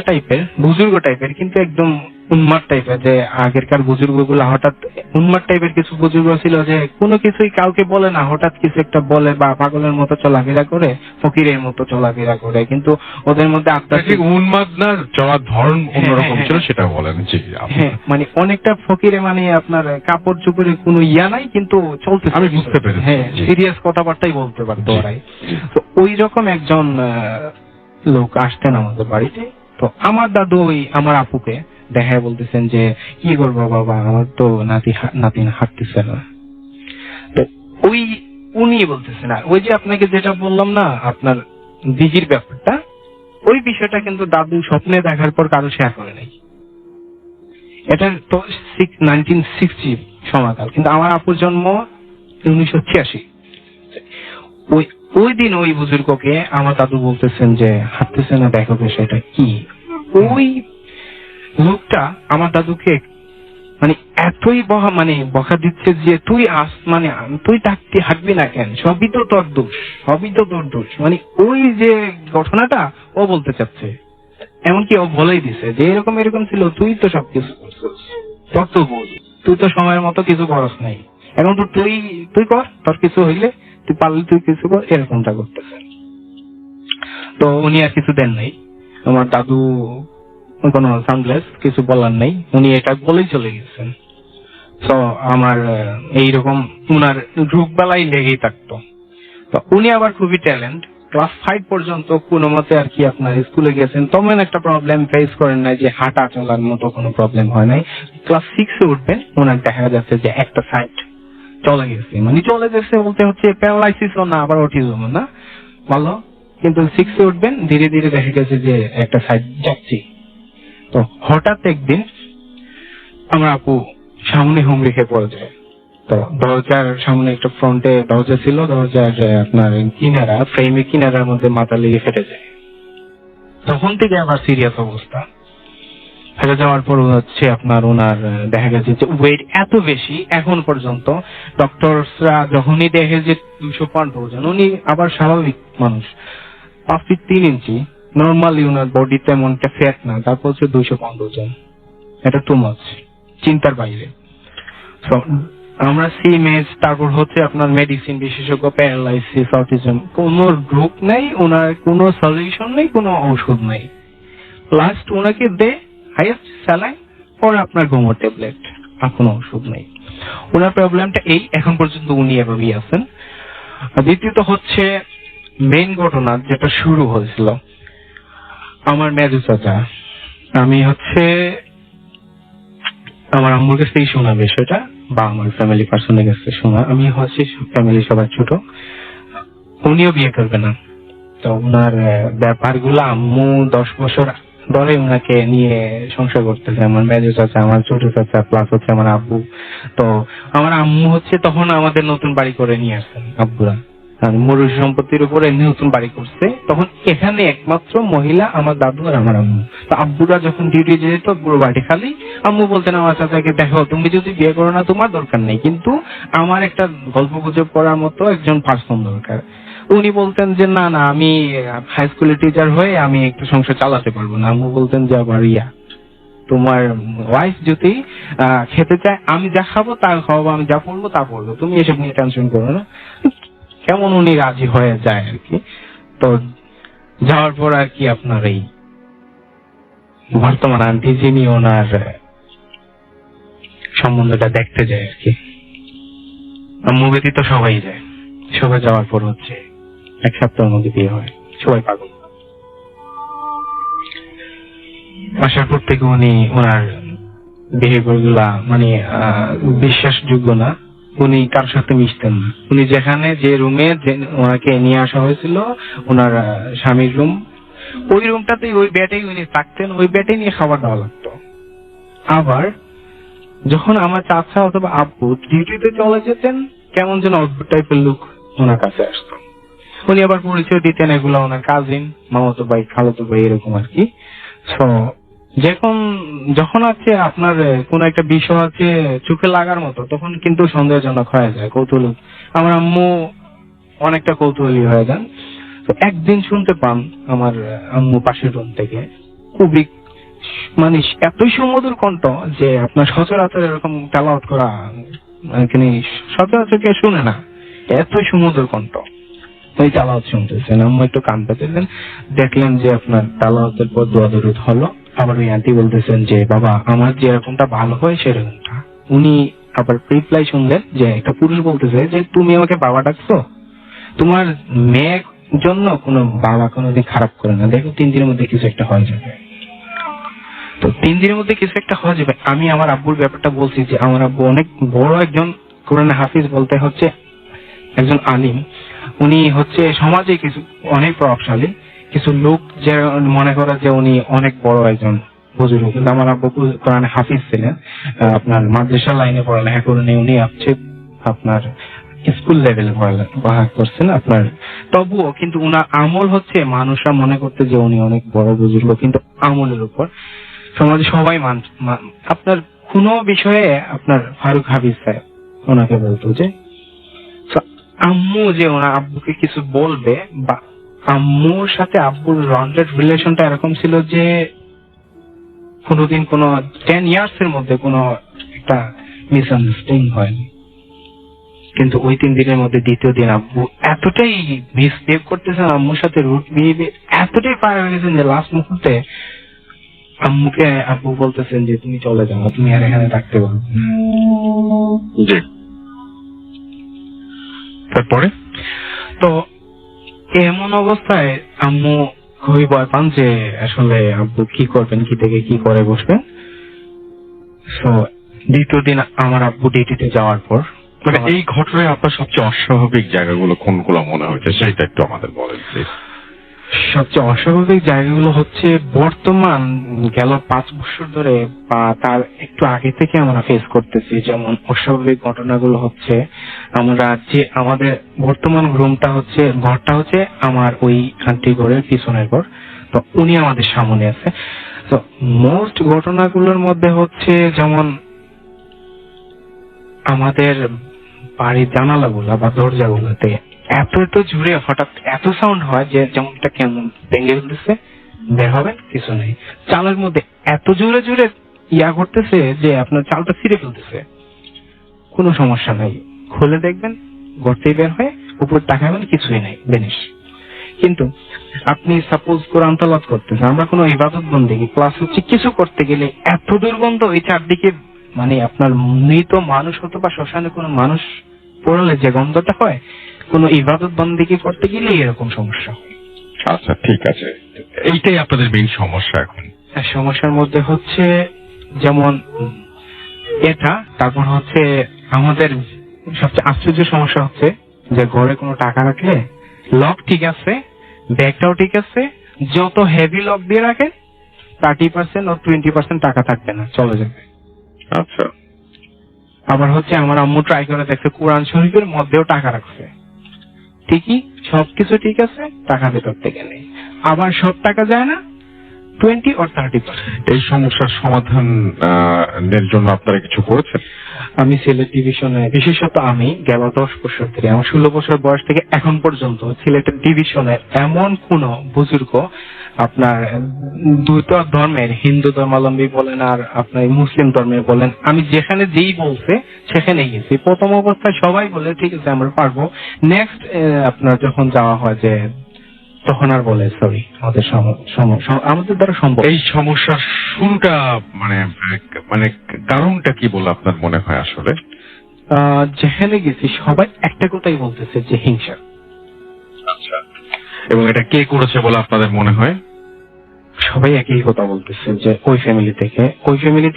টাইপের বুজুর্গ টাইপের, কিন্তু একদম উন্মাদ টাইপের, যে আগেরকার বুজুর্গ গুলা হঠাৎ উন্মাদ টাইপের কিছু বুজুর্গ ছিল যে কোনো কিছুই কাউকে বলে না, হঠাৎ কিছু একটা বলে বা পাগলের মতো চলাফেরা করে, ফকিরের মতো চলাফেরা করে, কিন্তু ওদের মধ্যে ঠিক উন্মাদ না, চলার ধরন অন্যরকম ছিল, সেটা বলেন। জি, হ্যাঁ, মানে অনেকটা ফকিরে, মানে আপনার কাপড় চোপড়ে কোনো নাই, কিন্তু চলতে, আমি বুঝতে পেরেছি। হ্যাঁ, সিরিয়াস কথাবার্তাই বলতে পারতো ওরাই। তো ওই রকম একজন লোক আসতেন আমাদের বাড়িতে। তো আমার দাদু ওই আমার আপুকে দেখায় বলতেছেন যে কি করবো বাবা, আমার তো নাতিন হাঁটতেছে না। তো ওই উনি বলতেছেন, আর ওই যে আপনাকে যেটা বললাম না আপনার দিদির ব্যাপারটা, ওই বিষয়টা কিন্তু দাদু স্বপ্নে দেখার পর কারো শেয়ার করে নাই। এটা তো 1960 সময়কাল, কিন্তু আমার আপুর জন্ম 1986। ওই দিন ওই বুজুর্গকে আমার দাদু বলতেছেন যে হাঁটতেছে না, দেখো সেটা কি। ওই লোকটা আমার দাদুকে মানে এতই বকা দিচ্ছে যে তুই তুই হাঁটবি না কেন, সবই তো তোর দোষ। মানে ওই যে ঘটনাটা ও বলতে চাচ্ছে, এমনকি ও বলেই দিছে যে এরকম ছিল, তুই তো সবকিছু করছিস, তোর তো ভুল, তুই তো সময়ের মতো কিছু করস নাই, এখন তো তুই কর, তোর কিছু হইলে তুই পারলে তুই কিছু কর, এরকমটা করতেছে। তো উনি আর কিছু দেন নাই, আমার দাদু কোনো সাউন্ডলেস, কিছু বলার নেই, উনি এটা বলেই চলে গেছেন। তো আমার এইরকম উনার রোগবালাই লেগেই থাকতো। তো উনি আবার খুবই ট্যালেন্ট। ক্লাস 5 পর্যন্ত কোনো মতে আর কি আপনার স্কুলে গেছেন, তেমন একটা প্রবলেম ফেস করেন নাই, যে হাঁটা চলার মতো কোনো প্রবলেম হয় নাই। ক্লাস 6-এ উঠবেন, ওনার দেখা যাচ্ছে যে একটা সাইড চলে গেছে, মানে চলে গেছে বলতে হচ্ছে প্যারালাইসিসও না, আবার অটিজমও না, ভালো। কিন্তু 6-এ উঠবেন, ধীরে ধীরে দেখা গেছে যে একটা সাইড যাচ্ছি। তো হঠাৎ একদিন আমার আপু সামনে হুমড়ি খেয়ে পড়ে যায়। তো দরজার সামনে একটা ফ্রন্টে দরজা ছিল, দরজার আপনার কিনারা, ফ্রেমের কিনারার মধ্যে মাথা লেগে ফেটে যায়। তখন থেকে আবার সিরিয়াস অবস্থা। চলে যাওয়ার পর হচ্ছে আপনার ওনার দেখা গেছে যে ওয়েট এত বেশি, এখন পর্যন্ত ডক্টরসরা যখনই দেখে যে 205 ওজন, উনি আবার স্বাভাবিক মানুষ, 5 ফিট 3 ইঞ্চি, নর্মালি ওনার বডিতে এমন একটা ফ্যাট না, তারপর হচ্ছে 205 ওজন। এটা টু মাচ, চিন্তার বাইরে। So, আমরা সিএমএস, তারপর হচ্ছে আপনার মেডিসিন বিশেষজ্ঞ, প্যারালাইসিস, অটিজম, কোনো রোগ নেই ওনার, কোনো সলিউশন নেই, কোনো ওষুধ নেই। লাস্ট ওনাকে দে হাইয়েস্ট স্যালাইন, পরে আপনার ঘুমোর ট্যাবলেট, আর কোনো ওষুধ নেই। ওনার প্রবলেমটা এই, এখন পর্যন্ত উনি এভাবেই আছেন। দ্বিতীয়ত হচ্ছে মেইন ঘটনা যেটা শুরু হয়েছিল, আমার মেজো চাচা, আমি হচ্ছে আমার আম্মুর কাছ থেকে শোনা বিষয়টা, বা আমার ফ্যামিলি পার্সনের কাছে শোনা। আমি হচ্ছে ফ্যামিলি সবার ছোট, উনিও বিয়ে করবে না। তো ওনার ব্যাপারগুলো আম্মু 10 বছর ধরে ওনাকে নিয়ে সংসার করতেছে, আমার মেজো চাচা, আমার ছোট চাচা, প্লাস হচ্ছে আমার আব্বু। তো আমার আম্মু হচ্ছে তখন আমাদের নতুন বাড়ি করে নিয়ে আসছেন আব্বুরা, মরু সম্পত্তির উপরে নতুন বাড়ি করছে। তখন এখানে একমাত্র মহিলা আমার দাদু আর আমার আম্মু। তো আব্বুরা যখন ডিউটি যেত পুরো বাড়ি খালি, আম্মু বলতেন আমার চাচাকে, দেখো তুমি যদি বিয়ে করো না তোমার দরকার নেই, কিন্তু আমার একটা গল্প গুজব করার মতো একজন পার্সন দরকার। উনি বলতেন যে না না, আমি হাই স্কুলের টিচার হয়ে আমি একটু সংসার চালাতে পারবো না। আম্মু বলতেন যে আবার তোমার ওয়াইফ যদি খেতে চায়, আমি যা খাবো তা খাওয়াবো, আমি যা পড়বো তা পড়বো, তুমি এসব নিয়ে টেনশন করো না। কেমন উনি রাজি হয়ে যায় আর কি। তো যাওয়ার পর আর কি আপনার এই বর্তমান আন্টি যিনি ওনার সম্বন্ধটা দেখতে যায় আর কি, আম্মু ব্যতীত সবাই যায়। সবাই যাওয়ার পর হচ্ছে 1 সপ্তাহের মধ্যে বিয়ে হয়, সবাই পাগল। আসার পর থেকে উনি ওনার বিহেভিয়ার গুলা মানে বিশ্বাসযোগ্য না। উনি কার সাথে মিশতেন না। উনি যেখানে যে রুমে ওনাকে নিয়ে আসা হয়েছিল, ওনার স্বামীর রুম, ওই রুমটাতে ওই বেডেই উনি থাকতেন, ওই বেডে নিয়ে খাবার দেওয়া লাগতো। আবার যখন আমার চাচা অথবা আব্বু ডিউটিতে চলে যেতেন, কেমন যেন অদ্ভুত টাইপের লোক ওনার কাছে আসতো। উনি আবার পরিচয় দিতেন এগুলা ওনার কাজিন, মামাতো ভাই, খালাতো ভাই, এরকম আর কি। সো যখন আছে আপনার কোন একটা বিষয় আছে চোখে লাগার মতো, তখন কিন্তু সন্দেহজনক হয়ে যায়, কৌতূহল। আমার আম্মু অনেকটা কৌতূহলী হয়ে যান। তো একদিন শুনতে পান আমার আম্মু পাশের রুম থেকে খুবই মানে এতই সুমধুর কণ্ঠ যে আপনার সচরাচর এরকম তেলাওয়াত করা সচরাচর কেউ শুনে না, এতই সুমধুর কণ্ঠ। ওই তেলাওয়াত শুনতেছেন, আম্মু একটু কান পেতেছেন, দেখলেন যে আপনার তেলাওয়াতের পর দোয়া দরুদ হলো। আবার ওই আন্টি বলতেছেন যে বাবা আমার যে এরকমটা ভালো হয় সেরকমটা। উনি আবার রিপ্লাই শুনলেন যে একটা পুরুষ বলতেছে যে তুমি আমাকে বাবা ডাকছো, তোমার মেয়ের জন্য কোনো বাবা কোনোদিন খারাপ করে না, দেখো 3 দিনের মধ্যে কিছু একটা হয়ে যাবে। তো 3 দিনের মধ্যে কিছু একটা হয়ে যাবে। আমি আমার আব্বুর ব্যাপারটা বলছি যে আমার আব্বু অনেক বড় একজন কোরআনে হাফিজ, বলতে হচ্ছে একজন আলিম। উনি হচ্ছে সমাজে কিছু অনেক প্রভাবশালী কিছু লোক যে মনে করে যে উনি অনেক বড় একজন বুজুর্গ, কিন্তু আমার আব্বু কোরআনে হাফিজ ছিলেন, আপনার মাদ্রাসা লাইনে পড়ালেখা করেন, উনি আপনার স্কুল লেভেলে পড়ালেখা করছেন আপনার। তবুও কিন্তু উনার আমল হচ্ছে মানুষরা মনে করতে যে উনি অনেক বড় বুজুর্গ, কিন্তু আমলের উপর সমাজে সবাই আপনার কোন বিষয়ে আপনার ফারুক হাফিজ সাহেব ওনাকে বলতো যে আম্মু যে ওনার আব্বুকে কিছু বলবে, বা আম্মুর সাথে আব্বুর রন্ডেড রিলেশনটা এরকম ছিল যে কোনোদিন কোনো 10 ইয়ার্স এর মধ্যে কোনো একটা মিসআন্ডারস্ট্যান্ডিং হয়নি। কিন্তু ওই 3 দিনের মধ্যে দ্বিতীয় দিন আব্বু এতটাই মিসবিহেভ করতেছেন, আম্মুর সাথে রুট বিহেভিয়ার এতটাই পার হয়ে গেছেন যে লাস্ট মুহূর্তে আম্মুকে আব্বু বলতেছেন যে তুমি চলে যাও, তুমি আর এখানে থাকতে পারবে না। তারপরে তো এমন অবস্থায় আম্মু খুবই ভয় পান যে আসলে আব্বু কি করবেন, কি থেকে কি করে বসবেন। তো দ্বিতীয় দিন আমার আব্বু ডিউটিতে যাওয়ার পর, মানে এই ঘটনায় আপনার সবচেয়ে অস্বাভাবিক জায়গাগুলো কোনগুলো মনে হয়েছে সেটা একটু আমাদের বলেন প্লিজ। সবচেয়ে অস্বাভাবিক জায়গাগুলো হচ্ছে বর্তমান গেল 5 বছর ধরে বা তার একটু আগে থেকে আমরা ফেস করতেছি। যেমন অস্বাভাবিক ঘটনাগুলো হচ্ছে আমরা যে আমাদের বর্তমান ঘরটা হচ্ছে আমার ওই আন্টি ঘরের পিছনের ঘর, তো উনি আমাদের সামনে আছে। তো তো মোস্ট ঘটনাগুলোর মধ্যে হচ্ছে যেমন আমাদের বাড়ির জানালাগুলা বা দরজাগুলোতে এত এত জুড়ে হঠাৎ এত সাউন্ড হয় যে যেমনটা কেমন ভেঙে ফেলতেছে, বের হবেন কিছু নেই। চালের মধ্যে এত জোরে জোরে ইয়া করতেছে যে আপনার চালটা ছিঁড়ে ফেলতেছে, কোনো সমস্যা নাই, খুলে দেখবেন গর্তেই বের হয়ে উপর তাকাবেন কিছুই নাই, বেনিশ। কিন্তু আপনি সাপোজ কোরআন তেলাওয়াত করতেছেন, আমরা কোনো ইবাদত বন্দেগী প্লাস হচ্ছে কিছু করতে গেলে এত দুর্গন্ধ ওই চারদিকে, মানে আপনার মৃত মানুষ হতো বা শ্মশানে কোনো মানুষ পড়লে যে গন্ধটা হয়, কোনো ইবাদত বন্দেগী করতে গেলে এরকম সমস্যা হয়। আচ্ছা, ঠিক আছে, এইটাই আপনাদের মেইন সমস্যা এখন। সমস্যার মধ্যে হচ্ছে যেমন এটা, তারপর হচ্ছে আমাদের সবচেয়ে আশ্চর্য সমস্যা হচ্ছে যে ঘরে কোনো টাকা রাখলে লক ঠিক আছে, ব্যাগটাও ঠিক আছে, যত হেভি লক দিয়ে রাখে 30% ও 20% টাকা থাকবে না, চলে যাবে। আচ্ছা, আবার হচ্ছে আমার আম্মু ট্রাই করে দেখছে কোরআন শরীফের মধ্যেও টাকা রাখছে, ঠিকই সবকিছু ঠিক আছে, টাকা ভেতর থেকে নেই, আবার সব টাকা যায় না, 20 or 30%। এই সমস্যার সমাধান এর জন্য আপনারা কিছু করেছেন? আমি সিলেট ডিভিশনে, বিশেষত আমি গেল 10 বছর থেকে, আমার 16 বছর বয়স থেকে এখন পর্যন্ত সিলেটের ডিভিশনের এমন কোন বুজুর্গ, আপনার দুটো ধর্মের, হিন্দু ধর্মাবলম্বী বলেন আর আপনার মুসলিম ধর্মের বলেন, আমি যেখানে যেই বলছে সেখানেই গেছি। প্রথম অবস্থায় সবাই বলে ঠিক আছে আমরা পারবো, নেক্সট আপনার যখন যাওয়া হয় যে তখন আর বলে সরি আমাদের দ্বারা সম্ভব। এই সমস্যার শুরুটা মানে মানে কারণটা কি বলে আপনার মনে হয় আসলে? যেখানে গেছি সবাই একটা কথাই বলতেছে যে হিংসা। আচ্ছা, এবং এটা কে করেছে বলে আপনাদের মনে হয়? সবাই একই কথা বলতেছে যে ওই ফ্যামিলি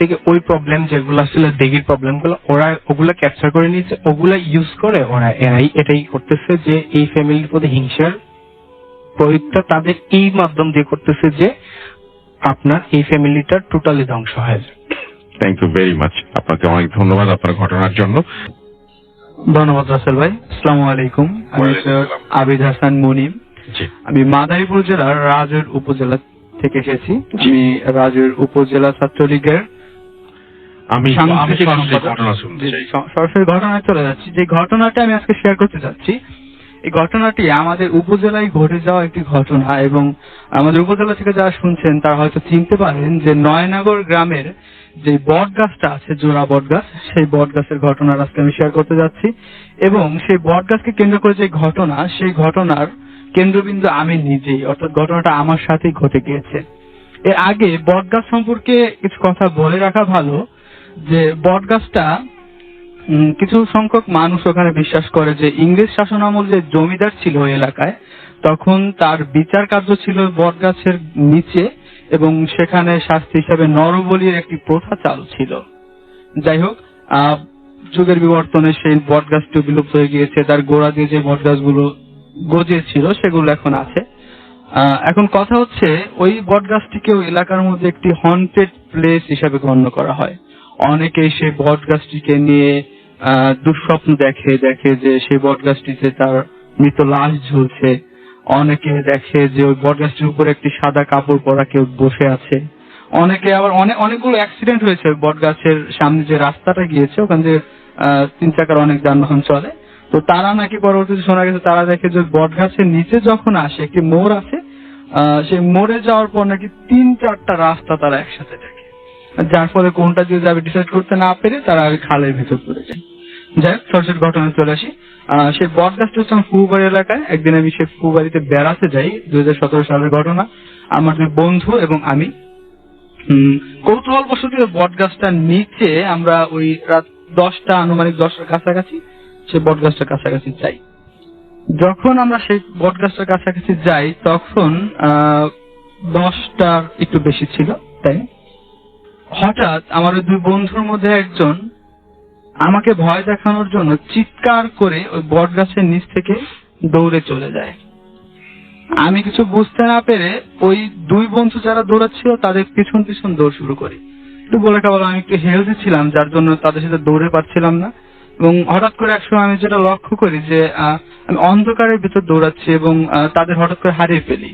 থেকে ওই প্রবলেম যেগুলো ছিল, দেগির প্রবলেম গুলো ওরা ওগুলা ক্যাপচার করে নিয়েছে, ওগুলা ইউজ করে ওরা এটাই করতেছে যে এই ফ্যামিলির প্রতি হিংসার প্রয়োগটা তাদের এই মাধ্যম দিয়ে করতেছে যে আপনার এই ফ্যামিলিটা টোটালি ধ্বংস হয়ে যায়। থ্যাংক ইউ ভেরি মাচ, আপনাকে অনেক ধন্যবাদ আপনার ঘটনার জন্য। ধন্যবাদ রাসেল ভাই। আসসালামু আলাইকুম, আমি সৈয়দ আবিদ হাসান মুনিম। আমি মাদারীপুর জেলার রাজৈর উপজেলা থেকে এসেছি। আমি রাজৈর উপজেলা ছাত্রলীগের আমি সাংস্কৃতিক সরাসরি সম্পাদক। ঘটনা শুনতে চাই। সরাসরি ঘটনায় চলে যাচ্ছি। যে ঘটনাটা আমি আজকে শেয়ার করতে যাচ্ছি, এই ঘটনাটি আমাদের উপজেলায় ঘটে যাওয়া একটি ঘটনা, এবং আমাদের উপজেলা থেকে যারা শুনছেন তারা হয়তো চিনতে পারেন যে নয়নাগর গ্রামের যে বট গাছটা আছে, জোড়া বট গাছ, সেই বট গাছের ঘটনা আজকে আমি শেয়ার করতে যাচ্ছি। এবং সেই বট গাছকে কেন্দ্র করে যে ঘটনা, সেই ঘটনার কেন্দ্রবিন্দু আমি নিজেই, অর্থাৎ ঘটনাটা আমার সাথেই ঘটে গিয়েছে। এর আগে বট গাছ সম্পর্কে কিছু কথা বলে রাখা ভালো, যে বট গাছটা কিছু সংখ্যক মানুষ ওখানে বিশ্বাস করে যে ইংরেজ শাসন আমল যে জমিদার ছিল ওই এলাকায়, তখন তার বিচার কার্য ছিল বট গাছের নিচে, এবং সেখানে শাস্তি হিসাবে নরবলির একটি প্রথা চালু ছিল। যাই হোক, যুগের বিবর্তনে সেই বট গাছটি বিলুপ্ত হয়ে গিয়েছে, তার গোড়া দিয়ে যে বট গাছগুলো গজিয়েছিল সেগুলো এখন আছে। এখন কথা হচ্ছে ওই বট গাছটিকে ওই এলাকার মধ্যে একটি হন্টেড প্লেস হিসাবে গণ্য করা হয়। অনেকেই সেই বট গাছটিকে নিয়ে দুঃস্বপ্ন দেখে যে সেই বট গাছটিতে তার মৃত লাশ ঝুলছে। অনেকে দেখে যে ওই বট গাছটির উপরে একটি সাদা কাপড় পরা কেউ বসে আছে। অনেকে আবার অনেকগুলো অ্যাক্সিডেন্ট হয়েছে ওই বট গাছের সামনে যে রাস্তাটা গিয়েছে, ওখান থেকে 3 চাকার অনেক যানবাহন চলে। তো তারা নাকি পরবর্তীতে শোনা গেছে তারা দেখে যে বট গাছের নিচে যখন আসে একটি মোড় আছে, সেই মোড়ে যাওয়ার পর নাকি 3-4টা রাস্তা তারা একসাথে দেখে, যার ফলে কোনটা দিয়ে যাবে ডিসাইড করতে না পেরে তারা খালের ভিতর পড়ে যায়। যাই হোক, সরাসরি ঘটনা চলে আসি। সেই বট গাছটা হচ্ছে আমার ফুবাড়ি এলাকায়। একদিন আমি সেই ফুবাড়িতে বেড়াতে যাই, 2017 সালের ঘটনা। আমার 2 বন্ধু এবং আমি কৌতূহল বশত বট গাছটার নিচে আমরা ওই রাত 10টা, আনুমানিক 10টার কাছাকাছি সেই বট গাছটার কাছাকাছি যাই। যখন আমরা সেই বট গাছটার কাছাকাছি যাই তখন 10টার একটু বেশি ছিল, তাই হঠাৎ আমার 2 বন্ধুর মধ্যে একজন আমাকে ভয় দেখানোর জন্য চিৎকার করে ওই বট গাছের নিচ থেকে দৌড়ে চলে যায়। আমি কিছু বুঝতে না পেরে ওই 2 বন্ধু যারা দৌড়াচ্ছিল তাদের পিছন পিছন দৌড় শুরু করি। একটু বলে খাবার, আমি একটু হেলদি ছিলাম যার জন্য তাদের সাথে দৌড়ে পারছিলাম না। এবং হঠাৎ করে একসময় আমি যেটা লক্ষ্য করি যে আমি অন্ধকারের ভিতর দৌড়াচ্ছি এবং তাদের হঠাৎ করে হারিয়ে ফেলি।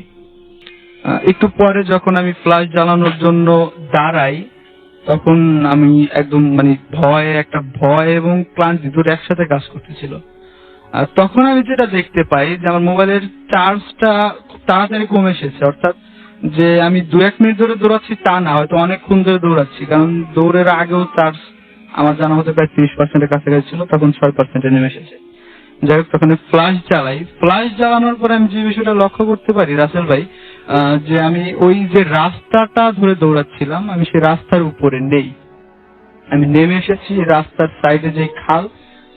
একটু পরে যখন আমি ফ্ল্যাশ জ্বালানোর জন্য দাঁড়াই, তখন আমি একদম মানে ভয় এবং ক্লান্তি দুটো একসাথে কাজ করতেছিল। আর তখন আমি যেটা দেখতে পাই যে আমার মোবাইলের চার্জটা খুব তাড়াতাড়ি কমে এসেছে, অর্থাৎ যে আমি 2-1 মিনিট ধরে দৌড়াচ্ছি তা না, হয়তো অনেকক্ষণ ধরে দৌড়াচ্ছি, কারণ দৌড়ের আগেও চার্জ আমার জানা মতো প্রায় 30%-এর কাছাকাছি ছিল, তখন 6%-এ নেমে এসেছে। যাই হোক, তখন ফ্ল্যাশ জ্বালাই। ফ্ল্যাশ জ্বালানোর পরে আমি যে বিষয়টা লক্ষ্য করতে পারি রাসেল ভাই, যে আমি ওই যে রাস্তাটা ধরে দৌড়াচ্ছিলাম, আমি সেই রাস্তার উপরে নেই, আমি নেমে এসেছি রাস্তার সাইডে যে খাল,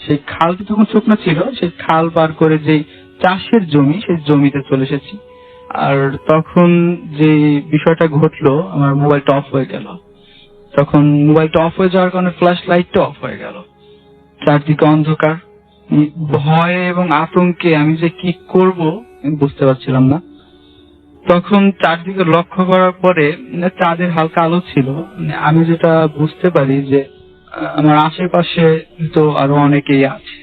সেই খালটি তখন শুকনো ছিল, সেই খাল পার করে যে চাষের জমি, সেই জমিতে চলে এসেছি। আর তখন যে বিষয়টা ঘটলো, আমার মোবাইলটা অফ হয়ে গেল। তখন মোবাইলটা অফ হয়ে যাওয়ার কারণে ফ্ল্যাশ লাইটটা অফ হয়ে গেল, চারদিকে অন্ধকার। ভয়ে এবং আতঙ্কে আমি যে কি করব আমি বুঝতে পারছিলাম না। তখন চারদিকে লক্ষ্য করার পরে চাঁদের হালকা আলো ছিল, আমি যেটা বুঝতে পারি যে আমার আশেপাশে তো আরো অনেকেই আছে,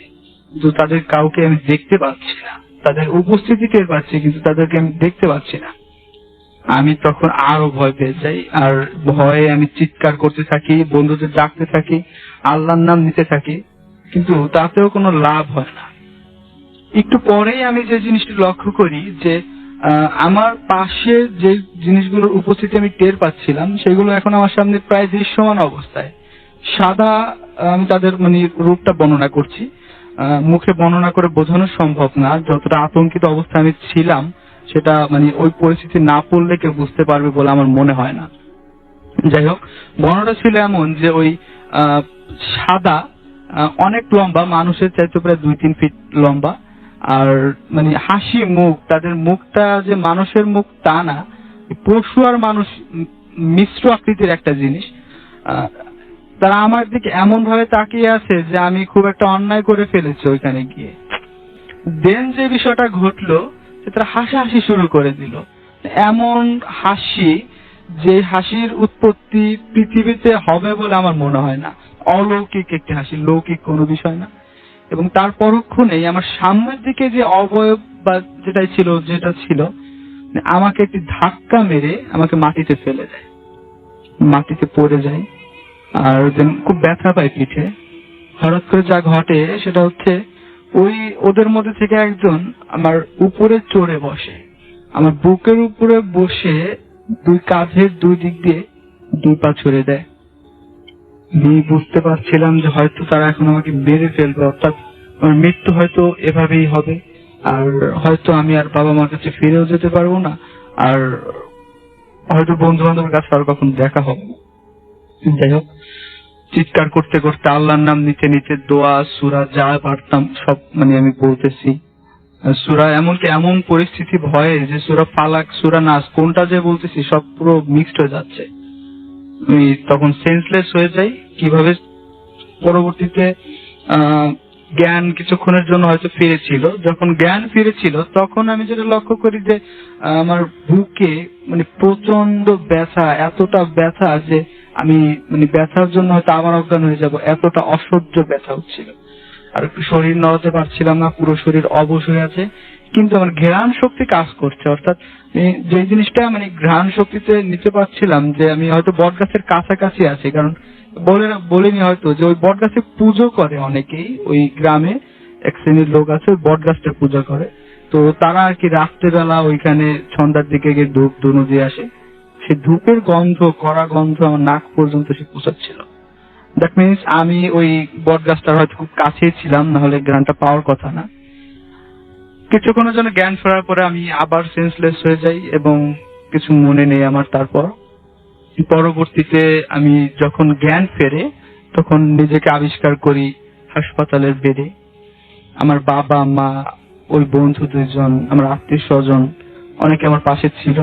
কিন্তু তাদের কাউকে আমি দেখতে পাচ্ছি না। তাদের উপস্থিতি টের পাচ্ছি, কিন্তু তাদেরকে আমি দেখতে পাচ্ছি না। আমি তখন আরো ভয় পেয়ে যাই, আর ভয়ে আমি চিৎকার করতে থাকি, বন্ধুদের ডাকতে থাকি, আল্লাহর নাম নিতে থাকি, কিন্তু তাতেও কোনো লাভ হয় না। একটু পরেই আমি যে জিনিসটি লক্ষ্য করি যে আমার পাশে যে জিনিসগুলোর উপস্থিতি আমি টের পাচ্ছিলাম, সেগুলো এখন আমার সামনে প্রায় দৃশ্যমান অবস্থায় সাদা। আমি তাদের মানে রূপটা বর্ণনা করছি, মুখে বর্ণনা করে বোঝানো সম্ভব না। যতটা আতঙ্কিত অবস্থায় আমি ছিলাম, সেটা মানে ওই পরিস্থিতি না পড়লে কেউ বুঝতে পারবে বলে আমার মনে হয় না। যাই হোক, বর্ণনা ছিল এমন যে ওই সাদা, অনেক লম্বা, মানুষের চাইতে প্রায় 2-3 ফিট লম্বা, আর মানে হাসি মুখ, তাদের মুখটা যে মানুষের মুখ তা না, পশু আর মানুষ মিশ্র আকৃতির একটা জিনিস। তারা আমার দিকে এমন ভাবে তাকিয়ে আছে যে আমি খুব একটা অন্যায় করে ফেলেছি ওইখানে গিয়ে। দেন যে বিষয়টা ঘটলো, তারা হাসাহাসি শুরু করে দিল, এমন হাসি যে হাসির উৎপত্তি পৃথিবীতে হবে বলে আমার মনে হয় না। অলৌকিক একটি হাসি, লৌকিক কোনো বিষয় না। এবং তার পরক্ষণেই আমার সামনের দিকে যে অবয়ব বা যেটা ছিল আমাকে একটি ধাক্কা মেরে আমাকে মাটিতে ফেলে দেয়, মাটিতে পড়ে যায়, আর খুব ব্যথা পাই পিঠে। হঠাৎ করে যা ঘটে সেটা হচ্ছে ওই ওদের মধ্যে থেকে একজন আমার উপরে চড়ে বসে, আমার বুকের উপরে বসে 2 কাঁধের 2 দিক দিয়ে 2 পা ছড়ে দেয়। আমি বুঝতে পারছিলাম যে হয়তো তারা এখন আমাকে মেরে ফেলবে, অর্থাৎ আমার মৃত্যু হয়তো এভাবেই হবে, আর হয়তো আমি আর বাবা মার কাছে ফিরেও যেতে পারবো না, আর হয়তো বন্ধু বান্ধবের কাছে আর কখনো দেখা হবে না। যাই হোক, চিৎকার করতে করতে আল্লাহর নাম নিতে নিতে দোয়া সূরা যা পারতাম সব মানে আমি বলতেছি। সূরা এমনকি এমন পরিস্থিতি ভয়ে যে সূরা ফালাক, সূরা নাস কোনটা যে বলতেছি সব পুরো মিক্সড হয়ে যাচ্ছে। আমি তখন সেন্সলেস হয়ে যাই। কিভাবে পরবর্তীতে জ্ঞান কিছুক্ষণের জন্য হয়তো ফিরেছিল। যখন জ্ঞান ফিরেছিল তখন আমি যেটা লক্ষ্য করি যে আমার বুকে মানে প্রচন্ড ব্যথা, এতটা ব্যথা যে আমি মানে ব্যথার জন্য হয়তো আবার অজ্ঞান হয়ে যাব, এতটা অসহ্য ব্যথা হচ্ছিল। আর একটু শরীর নড়াতে পারছিলাম না, পুরো শরীর অবশ হয়ে আছে, কিন্তু আমার ঘ্রাণ শক্তি কাজ করছে। অর্থাৎ যে জিনিসটা মানে ঘ্রাণ শক্তিতে নিতে পারছিলাম যে আমি হয়তো বট গাছের কাছাকাছি আছি, কারণ বলিনি হয়তো যে ওই বট গাছে পুজো করে অনেকেই, ওই গ্রামে এক শ্রেণীর লোক আছে ওই বট গাছটা পূজা করে। তো তারা আর কি রাত্রেবেলা ওইখানে সন্ধ্যার দিকে গিয়ে ধূপ ধুনো দিয়ে আসে, সেই ধূপের গন্ধ, কড়া গন্ধ আমার নাক পর্যন্ত সে পৌঁছাচ্ছিল। দ্যাট মিনস আমি ওই বট গাছটার হয়তো খুব কাছেই ছিলাম, না হলে জ্ঞানটা পাওয়ার কথা না। কিছুক্ষণের জন্য জ্ঞান ফেরার পরে আমি আবার সেন্সলেস হয়ে যাই এবং কিছু মনে নেই আমার। তারপর পরবর্তীতে আমি যখন জ্ঞান ফেরে তখন নিজেকে আবিষ্কার করি হাসপাতালের বেডে। আমার বাবা মা, ওই বন্ধু 2 জন, আমার আত্মীয় স্বজন অনেকে আমার পাশে ছিল।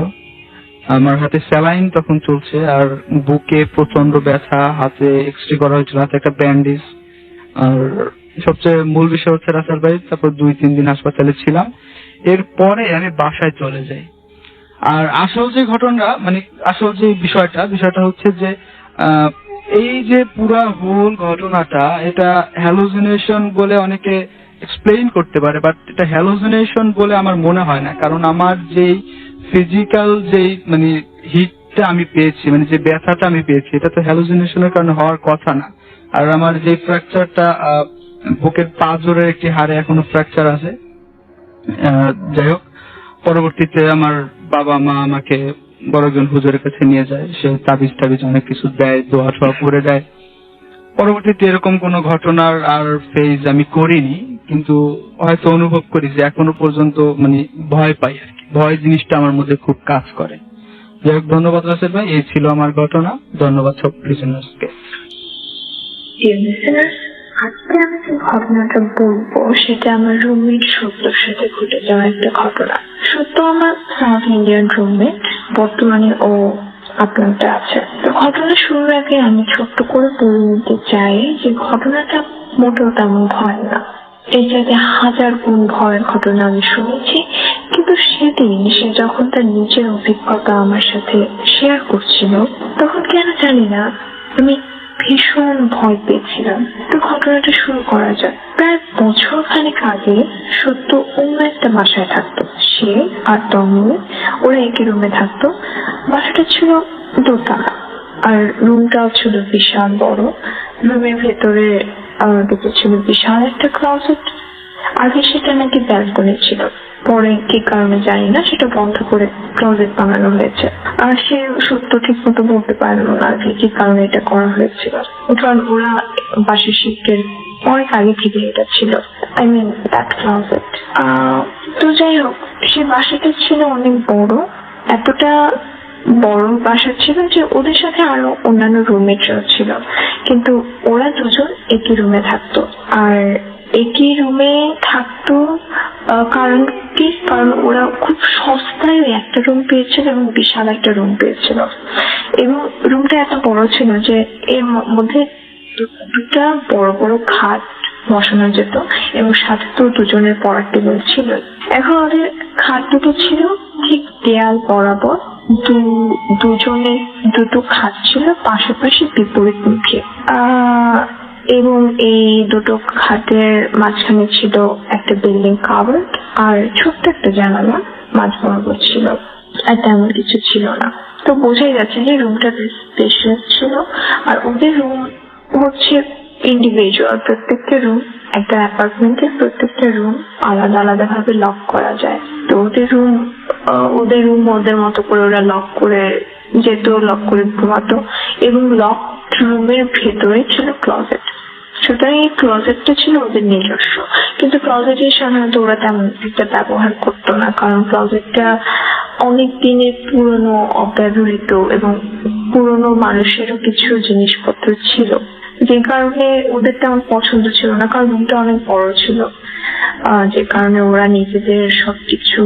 আমার হাতে স্যালাইন তখন চলছে, আর বুকে প্রচন্ড ব্যথা, হাতে এক্সরে করা হয়েছিল, হাতে একটা ব্যান্ডেজ। আর সবচেয়ে মূল বিষয় হচ্ছে রাসেল ভাই, তারপর 2-3 দিন হাসপাতালে ছিলাম। এরপরে আমি বাসায় চলে যাই। আর আসল যে ঘটনা মানে আসল যে বিষয়টা হচ্ছে যে এই যে পুরা হোল ঘটনাটা, এটা হ্যালুসিনেশন বলে অনেকে এক্সপ্লেইন করতে পারে, বাট এটা হ্যালুসিনেশন বলে আমার মনে হয় না। কারণ আমার যেই ফিজিক্যাল যেই মানে হিটটা আমি পেয়েছি, মানে যে ব্যথাটা আমি পেয়েছি, এটা তো হ্যালুসিনেশনের কারণে হওয়ার কথা না। আর আমার যে ফ্র্যাকচারটা বুকের পাঁজরের একটি হাড়ে এখনো ফ্র্যাকচার আছে। যাই হোক, পরবর্তীতে আমার বাবা মা আমাকে বড় একজন হুজুরের কাছে নিয়ে যায়, সে তাবিজ অনেক কিছু দেয়, দোয়া টোয়া করে দেয়। পরবর্তীতে এরকম কোনো ঘটনার আর ফেজ আমি করিনি, কিন্তু হয়তো অনুভব করি যে এখনো পর্যন্ত মানে ভয় পাই আর কি, ভয় জিনিসটা আমার মধ্যে খুব কাজ করে। যাই হোক, ধন্যবাদ রাসেল ভাই, এই ছিল আমার ঘটনা। ধন্যবাদ সব লিসেনার্সকে। আজকে আমি যে ঘটনাটা বলবো সেটা আমার রুমমেট সত্যর সাথে ঘটে যাওয়া একটা ঘটনা। সত্য আমার সাউথ ইন্ডিয়ান রুমমেট, বর্তমানে ও আটলান্টা আছে। তো ঘটনা শুরুর আগে আমি ছোট্ট করে বলে নিতে চাই যে ঘটনাটা মোটেও তেমন ভয় না, এই চাইতে 1000 গুণ ভয়ের ঘটনা আমি শুনেছি। কিন্তু সেদিন সে যখন তার নিজের অভিজ্ঞতা আমার সাথে শেয়ার করছিল, তখন কেন জানি না আমি ভীষণ ভয় পেয়েছিলাম। তো ঘটনাটা শুরু করা যায়। প্রায় বছর খানেক আগে সত্য অন্য একটা বাসায় থাকতো। সে আর তন্ময় ওরা একই রুমে থাকতো। বাসাটা ছিল দোতলা, আর রুমটাও ছিল বিশাল বড়। রুমের ভেতরে ছিল বিশাল একটা ক্লজেট। আগে সেটা নাকি ব্যালকনি ছিল, পরে কি কারণে জানি না সেটা বন্ধ করে ক্লজেট বানানো হয়েছে। আর সে সত্য ঠিক মতো বলতে পারলো না যে কি কারণে এটা করা হয়েছিল, কারণ ওরা বাসের শিফটের অনেক আগে থেকে এটা ছিল, আই মিন দ্যাট ক্লজেট। তো যাই হোক, সে বাসাটা ছিল অনেক বড়, এতটা বড় বাসা ছিল যে ওদের সাথে আরো অন্যান্য রুমমেটরাও ছিল, কিন্তু ওরা দুজন একই রুমে থাকতো। আর একই রুমে থাকতো কারণ কি, কারণ ওরা খুব সস্তায় একটা রুম পেয়েছিল এবং বিশাল একটা রুম পেয়েছিল। এবং রুমটা এত বড় ছিল যে এর মধ্যে দুটা বড় বড় খাট বসানো যেত এবং সাথে তো দুজনের পড়ার টেবিল ছিল। এখন ওদের খাট দুটো ছিল ঠিক দেয়াল বরাবর, দুজনের দুটো খাট ছিল পাশাপাশি বিপরীত মুখে। এবং এই দুটো খাটের মাঝখানে ছিল একটা বিল্ডিং কাভার্ড, আর ছোট্ট একটা জানালা মাঝ বরাবর ছিল, আর তেমন কিছু ছিল না। তো বোঝাই যাচ্ছে যে রুমটা বেশ স্পেশাস ছিল। আর ওদের রুম হচ্ছে ইন্ডিভিজুয়াল, প্রত্যেকটা রুম, একটা অ্যাপার্টমেন্টের প্রত্যেকটা রুম আলাদা আলাদা ভাবে লক করা যায়। তো ওদের রুম ওদের মতো করে ওরা লক করে যেত, লক করে ঘুমাতো। এবং লক রুমের ভেতরে ছিল ক্লজেট, সুতরাং এই ক্লজেটটা ছিল ওদের নিজস্ব। কিন্তু ক্লজেটের সাধারণত ওরা তেমন একটা ব্যবহার করতো না, কারণ ক্লজেটটা অনেক দিনের পুরনো, অব্যবহৃত এবং পুরনো মানুষেরও কিছু জিনিসপত্র ছিল, যে কারণে ওদের তেমন পছন্দ ছিল না, কারণ রুমটা অনেক বড় ছিল। যে কারণে ওরা নিজেদের সবকিছু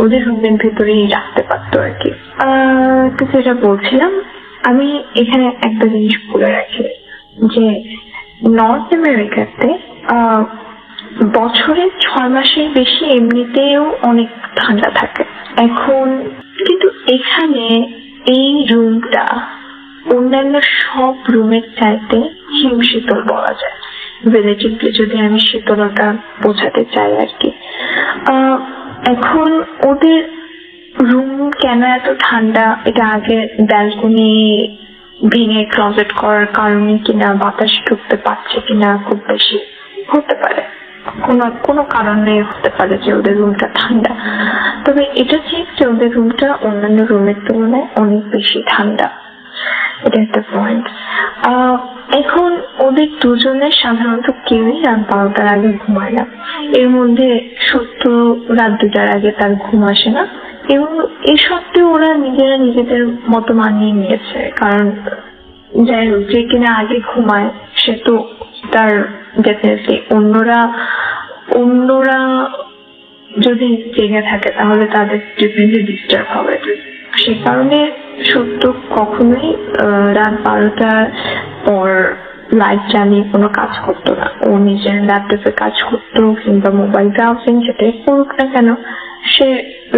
ওদের রুমের ভেতরেই রাখতে পারতো আর কি। তো যেটা বলছিলাম, আমি এখানে একটা জিনিস বলে রাখি যে নর্থ আমেরিকাতে বছরে 6 মাসের বেশি এমনিতেও অনেক ঠান্ডা থাকে। এখন কিন্তু এখানে এই রুমটা অন্যান্য সব রুমের চাইতে হিমশীতল বলা যায়, রিলেটিভলি যদি আমি শীতলতা বোঝাতে চাই আর কি। এখন ওদের রুম কেন এত ঠান্ডা, এটা আগে ব্যালকনি ভেঙে ক্লজেট করার কারণে কিনা, বাতাস ঢুকতে পারছে কিনা, খুব বেশি হতে পারে, কোনো কারণে হতে পারে যে ওদের রুমটা ঠান্ডা। তবে এটা ঠিক যে ওদের রুমটা অন্যান্য রুমের তুলনায় অনেক বেশি ঠান্ডা, এটা একটা পয়েন্ট। এখন ওদের দুজনের সাধারণত কেউই রাত 12টার আগে ঘুমায় না। এর মধ্যে সত্য রাত 2টার আগে তার ঘুম আসে না, এবং এ সত্ত্বেও ওরা নিজেরা নিজেদের মতো মানিয়ে নিয়েছে। কারণ যাই হোক, যে কিনা আগে ঘুমায় সে তো তার ডেফিনেটলি অন্যরা যদি জেগে থাকে তাহলে তাদের ডেফিনেটলি ডিস্টার্ব হবে। সে কারণে সত্য কখনোই রাত 12টার পর লাইট জ্বালিয়ে কোনো কাজ করতো না। ও নিজের ল্যাপটপে কাজ করতো কিংবা মোবাইল ব্রাউজিং যেটাই করুক না কেন, সে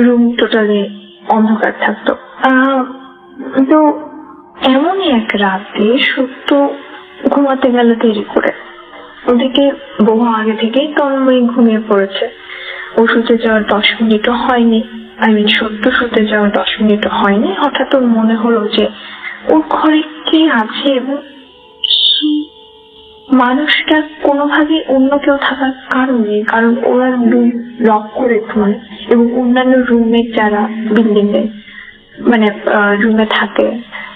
রুম টোটালি অন্ধকার থাকতো। তো এমনই এক রাতে সত্য ঘুমাতে গেল দেরি করে। ওদিকে বহু আগে থেকেই তন্ময়ী ঘুমিয়ে পড়েছে। ও শুতে যাওয়ার 10 মিনিটও হয়নি। সত্য সত্যি যাওয়া 10 মিনিট হয়নি, হঠাৎ ওর মনে হলো যে ওর ঘরে কে আছে এবং মানুষটা কোনোভাবে অন্য কেউ থাকার কারণ নেই, কারণ ওরা রুম লক করে ঘুমায় এবং অন্যান্য রুমমেট যারা বিল্ডিং এ রুমে থাকে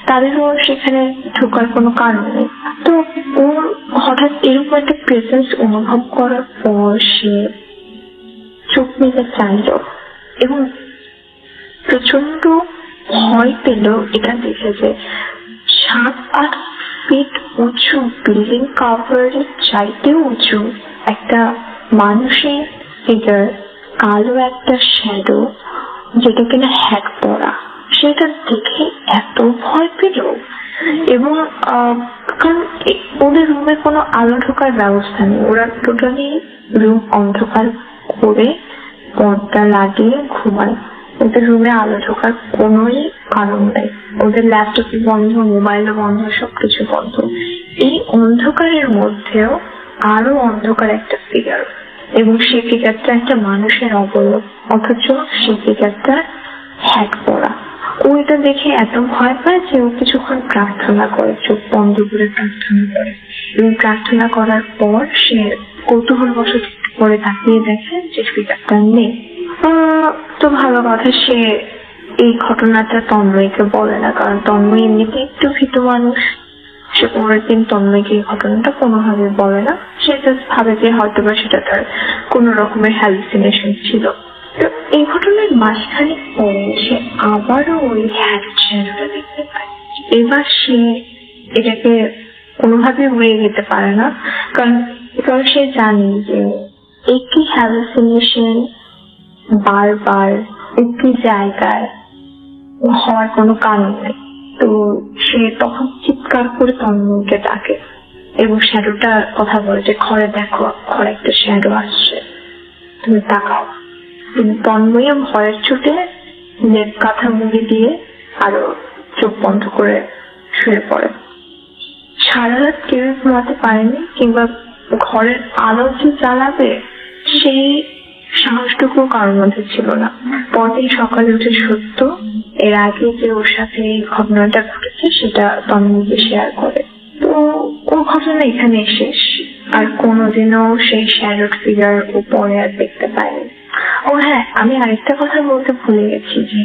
তাদেরও সেখানে ঢোকার কোনো কারণ নেই। তো ওর হঠাৎ এরকম একটা প্রেজেন্স অনুভব করার পর সে চোখ মেলে চাইল এবং প্রচন্ড ভয় পেল এটা দেখে যে 7-8 ফিট উঁচু বিল্ডিং কাভারের চাইতে উঁচু একটা মানুষের ফিগার, কালো একটা শ্যাডো যেটা কিনা হ্যাট পরা, সেটা দেখে এত ভয় পেল। এবং কারণ ওদের রুমে কোনো আলো ঢোকার ব্যবস্থা নেই, ওরা টোটালি রুম অন্ধকার করে পর্দা লাগিয়ে ঘুমায়, ওদের রুমে আলো ঢোকার কোনোই কারণ নেই, ওদের ল্যাপটপ বন্ধ, মোবাইলও বন্ধ, সবকিছু বন্ধ। এই অন্ধকারের মধ্যেও আরো অন্ধকার একটা ফিগার, এবং সেই ফিগারটা একটা মানুষের অবয়ব, অথচ সেই ফিগারটা হ্যাট পরা। ও এটা দেখে এত ভয় পায় যে ও কিছুক্ষণ প্রার্থনা করে, চোখ বন্ধ করে প্রার্থনা করে, এবং প্রার্থনা করার পর সে কৌতূহলবশত করে তাকিয়ে দেখে যে ফিগারটা নেই। তো ভালো কথা, সে এই ঘটনাটা তন্ময়কে বলে না, কারণ তন্ময় এমনিতে একটু ভীতু মানুষ। সে পরের দিন তন্ময়কে এই ঘটনাটা কোনোভাবে বলে না, সে জাস্ট ভাবে যে হয়তো বা সেটা তার কোনো রকমের হ্যালুসিনেশন ছিল। তো এই ঘটনার মাঝখানে পরে সে আবারও ওই হ্যালুসিনেশনটা দেখতে পায়। এবার সে এটাকে কোনোভাবে উড়িয়ে যেতে পারে না, কারণ সে জানে যে একই হ্যালুসিনেশন বারবার একই জায়গায় হওয়ার কোনো কারণ নেই। তো সে তখন চিৎকার করে তন্ময়কে ডাকে এবং শ্যাডোটা কথা বলে যে ঘরে দেখো, ঘরে একটা শ্যাডো আসছে, তুমি তাকাও। তন্ময় ভয়ের চোটে লেপ কাঁথা মুড়ি দিয়ে আরো চোখ বন্ধ করে শুয়ে পড়ে। সারা রাত কেউ ঘুমাতে পারেনি, কিংবা ঘরের আলো যে জ্বালাবে সেই সাহসটুকু কারোর মধ্যে ছিল না। পরদিন সকালে উঠে সত্য এর আগে যে ওর সাথে এই ঘটনাটা ঘটেছে সেটা তন্ময়কে শেয়ার করে। তো ও ঘটনা এখানে শেষ, আর কোনোদিনও সেই শ্যাডো ফিগার ও পরে আর দেখতে পায়নি। ও হ্যাঁ, আমি আরেকটা কথা বলতে ভুলে গেছি যে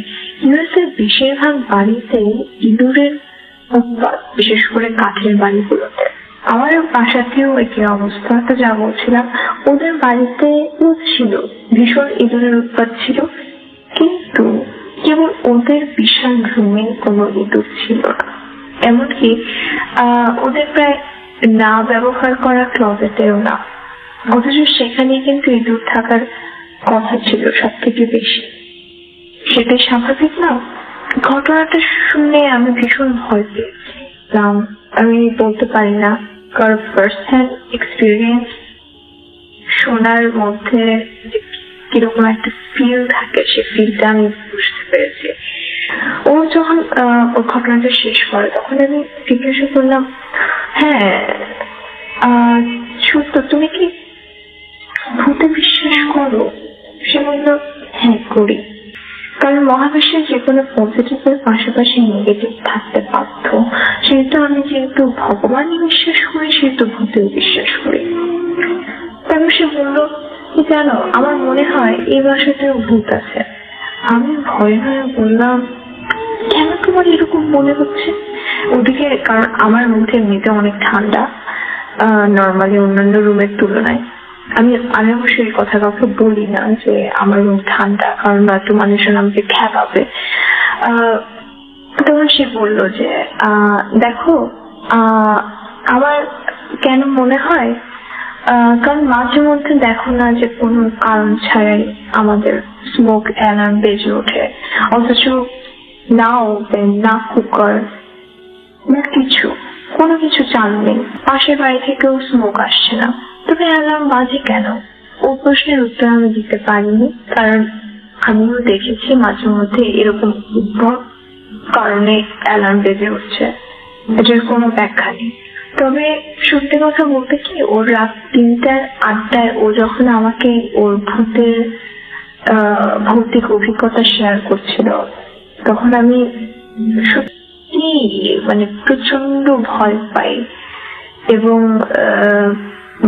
ইউএস এর বেশিরভাগ বাড়িতে ইঁদুরের উৎপাত, বিশেষ করে কাঠের বাড়িগুলোতে। আমার বাসাতেও একই অবস্থা। তো যা বলছিলাম, ওদের বাড়িতে ছিল ভীষণ ইঁদুরের উৎপাত ছিল, কিন্তু কেবল ওদের বিশাল রুমে কোনো ইঁদুর ছিল না, এমনকি ওদের প্রায় না ব্যবহার করা ক্লজেটেও না, অথচ সেখানে কিন্তু ইঁদুর থাকার কথা ছিল সব থেকে বেশি। সেটাই স্বাভাবিক না? ঘটনাটা শুনে আমি ভীষণ ভয় পেয়েছিলাম। আমি বলতে পারি না, কারণ ফার্স্ট হ্যান্ড এক্সপিরিয়েন্স শোনার মধ্যে কিরকম একটা ফিল থাকে, সে ফিলটা আমি বুঝতে পেরেছি। ও যখন ওর ঘটনাটা শেষ করে তখন আমি জিজ্ঞাসা করলাম, হ্যাঁ সত্য, তুমি কি ভূতে বিশ্বাস করো? সে বলল, হ্যাঁ করি, কারণ মহাবিশ্বে যে কোনো পজিটিভের পাশাপাশি নেগেটিভ থাকতে বাধ্য। সেহেতু আমি যেহেতু ভগবানই বিশ্বাস করি, সেহেতু ভূতেও বিশ্বাস করি। তারপর সে বলল, জানো, আমার মনে হয় এই বাসাতেও ভূত আছে। আমি ভয়ে ভয়ে বললাম, কেন তোমার এরকম মনে হচ্ছে? ওদিকে কারণ আমার রুমটা এমনিতে অনেক ঠান্ডা নর্মালি অন্যান্য রুমের তুলনায়। আমি অবশ্যই এই কথা কাউকে বলি না যে আমার রুম ঠান্ডা, কারণ হয়তো মানুষজন আমাকে খেপাবে। তখন সে বললো যে দেখো, আমার কেন মনে হয়, কারণ মাঝে মধ্যে দেখো না যে কোনো কারণ ছাড়াই আমাদের স্মোক অ্যালার্ম বেজে ওঠে, অথচ না ওভেন, না কুকার, না কিছু, কোনো কিছু চালু নেই, পাশের বাড়ি থেকেও স্মোক আসছে না, তবে অ্যালার্ম বাজে কেন? ও প্রশ্নের উত্তর আমি দিতে পারিনি, কারণ আমিও দেখেছি মাঝে মধ্যে এরকম উদ্ভট কারণে অ্যালার্ম বেজে উঠছে, এটার কোনো ব্যাখ্যা নেই। তবে সত্যি কথা বলতে কি, ওর রাত 3টার 8টায় ও যখন আমাকে ওর ভূতের ভৌতিক অভিজ্ঞতা শেয়ার করছিল, তখন আমি সত্যি মানে প্রচন্ড ভয় পাই এবং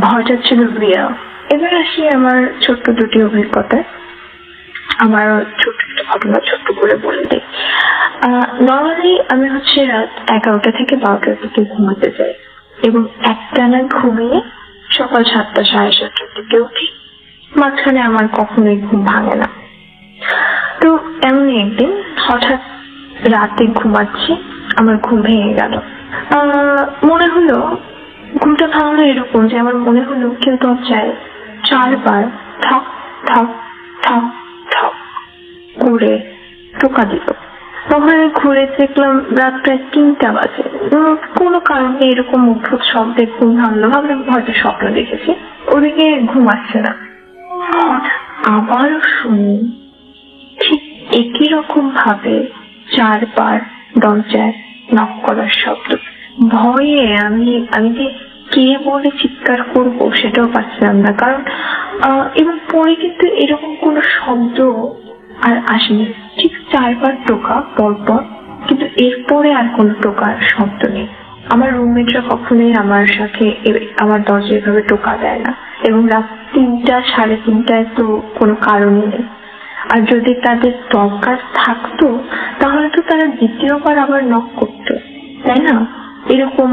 ভয়টা ছিল রিয়াল। এবার আসি আমার ছোট্ট দুটি অভিজ্ঞতায়। আমার ছোট্ট একটা ঘটনা ছোট্ট করে বলে দিই। নর্মালি আমি হচ্ছে রাত 11টা থেকে 12টার দিকে ঘুমাতে যাই এবং একটানা ঘুমিয়ে সকাল 7টা 7:30টার দিকে উঠি। মাঝখানে আমার কখনোই ঘুম ভাঙে না। তো এমনই একদিন হঠাৎ রাতে ঘুমাচ্ছি, আমার ঘুম ভেঙে গেল। মনে হলো ঘুমটা ভাঙলো এরকম যে আমার মনে হলো কেউ দরজায় 4 বার ঠক ঠক ঠক ঠক করে টোকা দিল। তখন আমি ঘুরে দেখলাম রাত প্রায় 3টা বাজে। কোনো কারণে এরকম অদ্ভুত শব্দে ঘুম ভাঙলো, ভাবলাম হয়তো স্বপ্ন দেখেছি। ওদিকে ঘুম আসছে না, আবারও শুনি ঠিক একই রকম ভাবে 4 বার দরজায় নক করার শব্দ। ভয়ে আমি যে কে বলে চিৎকার করব সেটাও পাচ্ছিলাম না, কারণ এবং পরে কিন্তু এরকম কোনো শব্দ আর আসেনি। ঠিক 4 বার টোকা পরপর, কিন্তু এরপরে আর কোনো টোকার শব্দ নেই। আমার রুমমেটরা কখনোই আমার সাথে আমার দরজায় এভাবে টোকা দেয় না, এবং রাত 3টা 3:30টায় তো কোনো কারণই নেই। আর যদি তাদের দরকার থাকতো তাহলে তো তারা দ্বিতীয়বার আবার নক করতো, তাই না? এরকম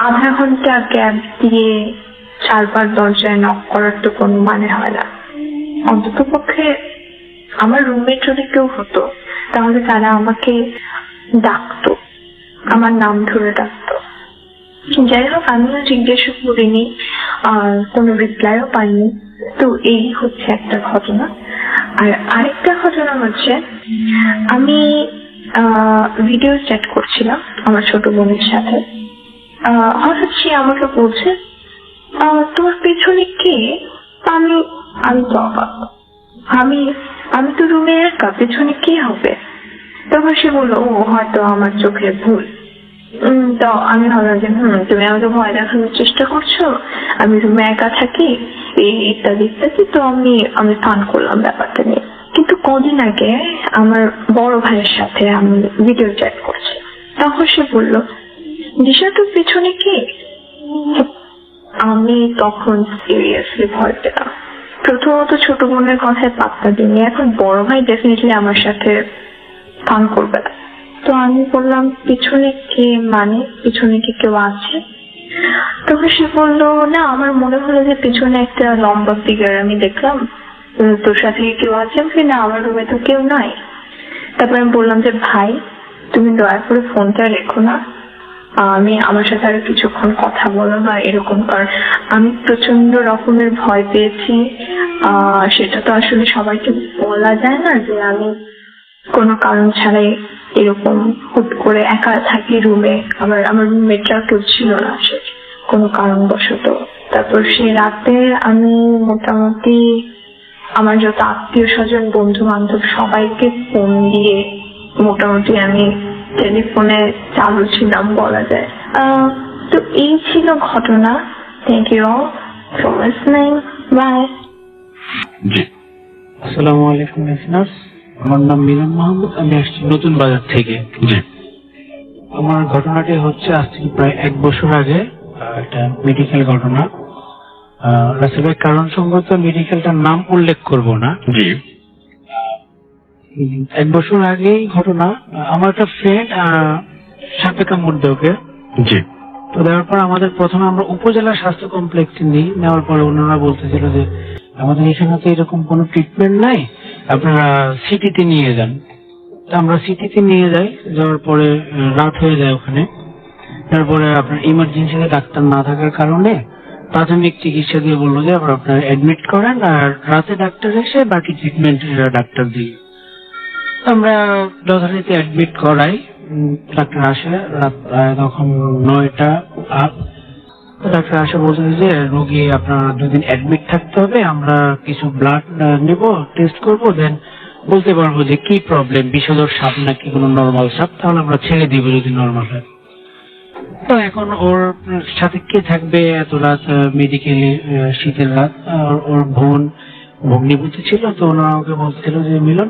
আধা ঘন্টা গ্যাপ দিয়ে 4 বার দরজায় নক করার তো কোনো মানে হয় না। অন্তত পক্ষে আমার রুমমেট যদি কেউ হতো তাহলে তারা আমাকে ডাকতো, আমার নাম ধরে ডাকতো। যাই হোক, আমিও জিজ্ঞাসা করিনি আর কোনো রিপ্লাইও পাইনি। তো এই হচ্ছে একটা ঘটনা। আর আরেকটা ঘটনা হচ্ছে, আমি ভিডিও চ্যাট করছিলাম আমার ছোট বোনের সাথে। হঠাৎ সে আমাকে বলছে, তোর পেছনে কে? আমি তো অবাক, আমি তো রুমে একা, পেছনে কে হবে? তখন সে বললো, ও হয়তো আমার চোখের ভুল। তো আমি ভাবলাম যে তুমি আমাকে ভয় দেখানোর চেষ্টা করছো, আমি রুমে একা থাকি ইত্যাদি ইত্যাদি। তো আমি ফান করলাম ব্যাপারটা নিয়ে। কিন্তু কদিন আগে আমার বড় ভাইয়ের সাথে আমি ভিডিও চ্যাট করছি, তখন সে বললো, দিশা তোর পেছনে কে? আমি তখন সিরিয়াসলি ভয় পেলাম। প্রথমত ছোট বোনের কথায় পাত্তা দিইনি, এখন বড় ভাই ডেফিনেটলি আমার সাথে ফান করবে না। তো আমি বললাম, পিছনে কে? মানে পিছনে কি কেউ আছে? তখন সে বললো, না, আমার মনে হলো যে পিছনে একটা লম্বা ফিগার আমি দেখলাম, তোর সাথে কেউ আছে? না, আমার রুমে তো কেউ নাই। তারপর আমি বললাম যে, ভাই তুমি দয়া করে ফোনটা রেখো না, আমার সাথে আরো কিছুক্ষণ কথা বলো বা এরকম, কারণ আমি প্রচন্ড রকমের ভয় পেয়েছি। সেটা তো আসলে সবাইকে বলা যায় না যে আমি কোনো কারণ ছাড়াই এরকম হুট করে একা থাকি রুমে, আবার আমার রুমমেটরা কেউ ছিল না সে কোনো কারণবশত। তারপর সে রাতে আমি মোটামুটি আমার যত আত্মীয় স্বজন বন্ধু বান্ধব সবাইকে ফোন দিয়ে মোটামুটি আমি টেলিফোনে চালু ছিলাম বলা যায়। তো এই ছিল ঘটনা। Thank you all for listening. Bye. জি, আসসালামু আলাইকুম লিসনার্স, আমার নাম মিলন মাহমুদ, আমি আসছি নতুন বাজার থেকে। জি, আমার ঘটনাটি হচ্ছে আজ থেকে প্রায় 1 বছর আগে। এটা মেডিকেল ঘটনা। রাসেল ভাই কারণ সম্ভবত মেডিকেলটার নাম উল্লেখ করব না। জি, 1 বছর আগেই ঘটনা। আমার একটা ফ্রেন্ড সাপে কামড় দেয় ওকে। জি, তো দেওয়ার পর আমাদের প্রথমে আমরা উপজেলা স্বাস্থ্য কমপ্লেক্সে নিই। নেওয়ার পরে ওনারা বলতেছিল যে আমাদের এখানে তো এরকম কোনো ট্রিটমেন্ট নাই, আপনারা সিটিতে নিয়ে যান। তো আমরা সিটিতে নিয়ে যাই। যাওয়ার পরে রাত হয়ে যায় ওখানে। তারপরে আপনার ইমার্জেন্সিতে ডাক্তার না থাকার কারণে প্রাথমিক চিকিৎসা দিয়ে বললো যে আপনার অ্যাডমিট করেন, আর রাতে ডাক্তার এসে বাকি ট্রিটমেন্ট ডাক্তার দিয়ে। আমরা যথারীতি অ্যাডমিট করাই। ডাক্তার আসে রাত তখন 9টা আপ। ডাক্তার আসে বলছে যে রোগী আপনার 2 দিন অ্যাডমিট থাকতে হবে, আমরা কিছু ব্লাড নেব, টেস্ট করব, দেন বলতে পারবো যে কি প্রবলেম, বিষধর সাপ নাকি কোনো নর্মাল সাপ, তাহলে আমরা ছেড়ে দিব যদি নর্মাল হয়। তো এখন ওর সাথে কে থাকবে এত রাত মেডিকেলে, শীতের রাত, ওর বোন, ভগ্নিপতি ছিল, তো ওনারা আমাকে বলছিল যে মিলন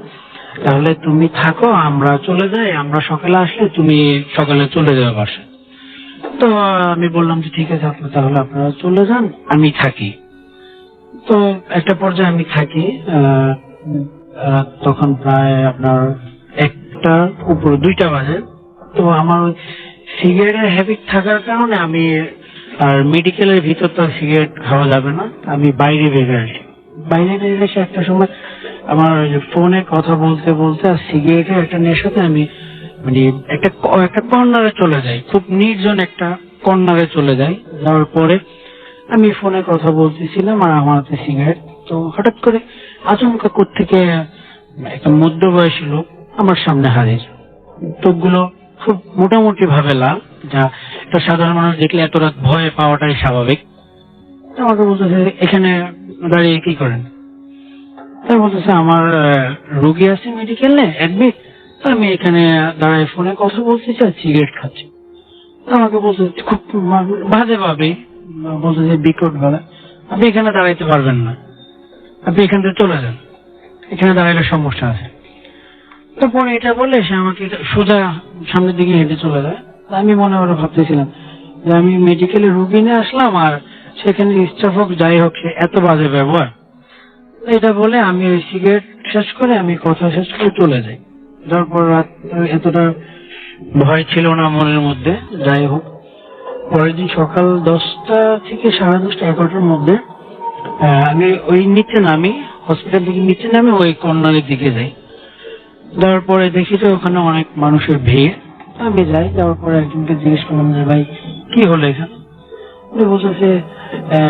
তাহলে তুমি থাকো, আমরা চলে যাই, আমরা সকালে আসলে তুমি সকালে চলে যাবে বাসায়। তো আমি বললাম যে ঠিক আছে তাহলে আপনারা চলে যান, আমি থাকি। তো একটা পর্যায়ে আমি থাকি, তখন প্রায় আপনার 1টার উপরে 2টা বাজে। তো আমার সিগারেটের হ্যাবিট থাকার কারণে আমি আর মেডিকেলের ভিতর তো সিগারেট খাওয়া যাবে না, আমি বাইরে বেরিয়ে আসি। বাইরে বেরিয়ে এসে একটা সময় আমার ফোনে কথা বলতে বলতে আর সিগারেটের একটা নেশাতে আমি মানে একটা কর্নারে চলে যাই, খুব নির্জন একটা কর্নারে চলে যাই। যাওয়ার পরে আমি ফোনে কথা বলতেছিলাম আর আমার হাতে সিগারেট। তো হঠাৎ করে আচমকা কোত্থেকে একটা মধ্যবয়সী লোক আমার সামনে হাজির। চোখগুলো খুব মোটামুটি ভাবে লাল, যা একটা সাধারণ মানুষ দেখলে এত রাত ভয় পাওয়াটাই স্বাভাবিক। আমাকে বলতেছে এখানে দাঁড়িয়ে কি করেন? তাই বলতেছে আমার রোগী আছে মেডিকেলে অ্যাডমিট, আমি এখানে দাঁড়ায় ফোনে কথা বলতেছি আর সিগারেট খাচ্ছি। আমাকে বলতেছে খুব বাজে ভাবে, বলতেছে বিকট গলা, আপনি এখানে দাঁড়াইতে পারবেন না, আপনি এখান থেকে চলে যান, এখানে দাঁড়াইলে সমস্যা আছে। তারপরে এটা বলে সে আমাকে সোজা সামনের দিকে হেঁটে চলে যায়। আমি মনে মনে ভাবতেছিলাম যে আমি মেডিকেলে রুগী নিয়ে আসলাম আর সেখানে স্টাফ হোক যাই হোক সে এত বাজে ব্যবহার। এটা বলে আমি ওই সিগারেট শেষ করে আমি কথা শেষ করে চলে যাই। তারপর রাত এতটা ভয় ছিল না মনের মধ্যে। যাই হোক, পরের দিন সকাল 10টা থেকে 10:30, 11টার মধ্যে আমি ওই নিচে নামি, হসপিটাল থেকে নিচে নামে ওই কর্নারের দিকে যাই। যাওয়ার পরে দেখি যে ওখানে অনেক মানুষের ভিড়। আমি যাই, যাওয়ার পরে একজনকে জিজ্ঞেস করলাম যে ভাই কি হলো এখানে? উনি বলছে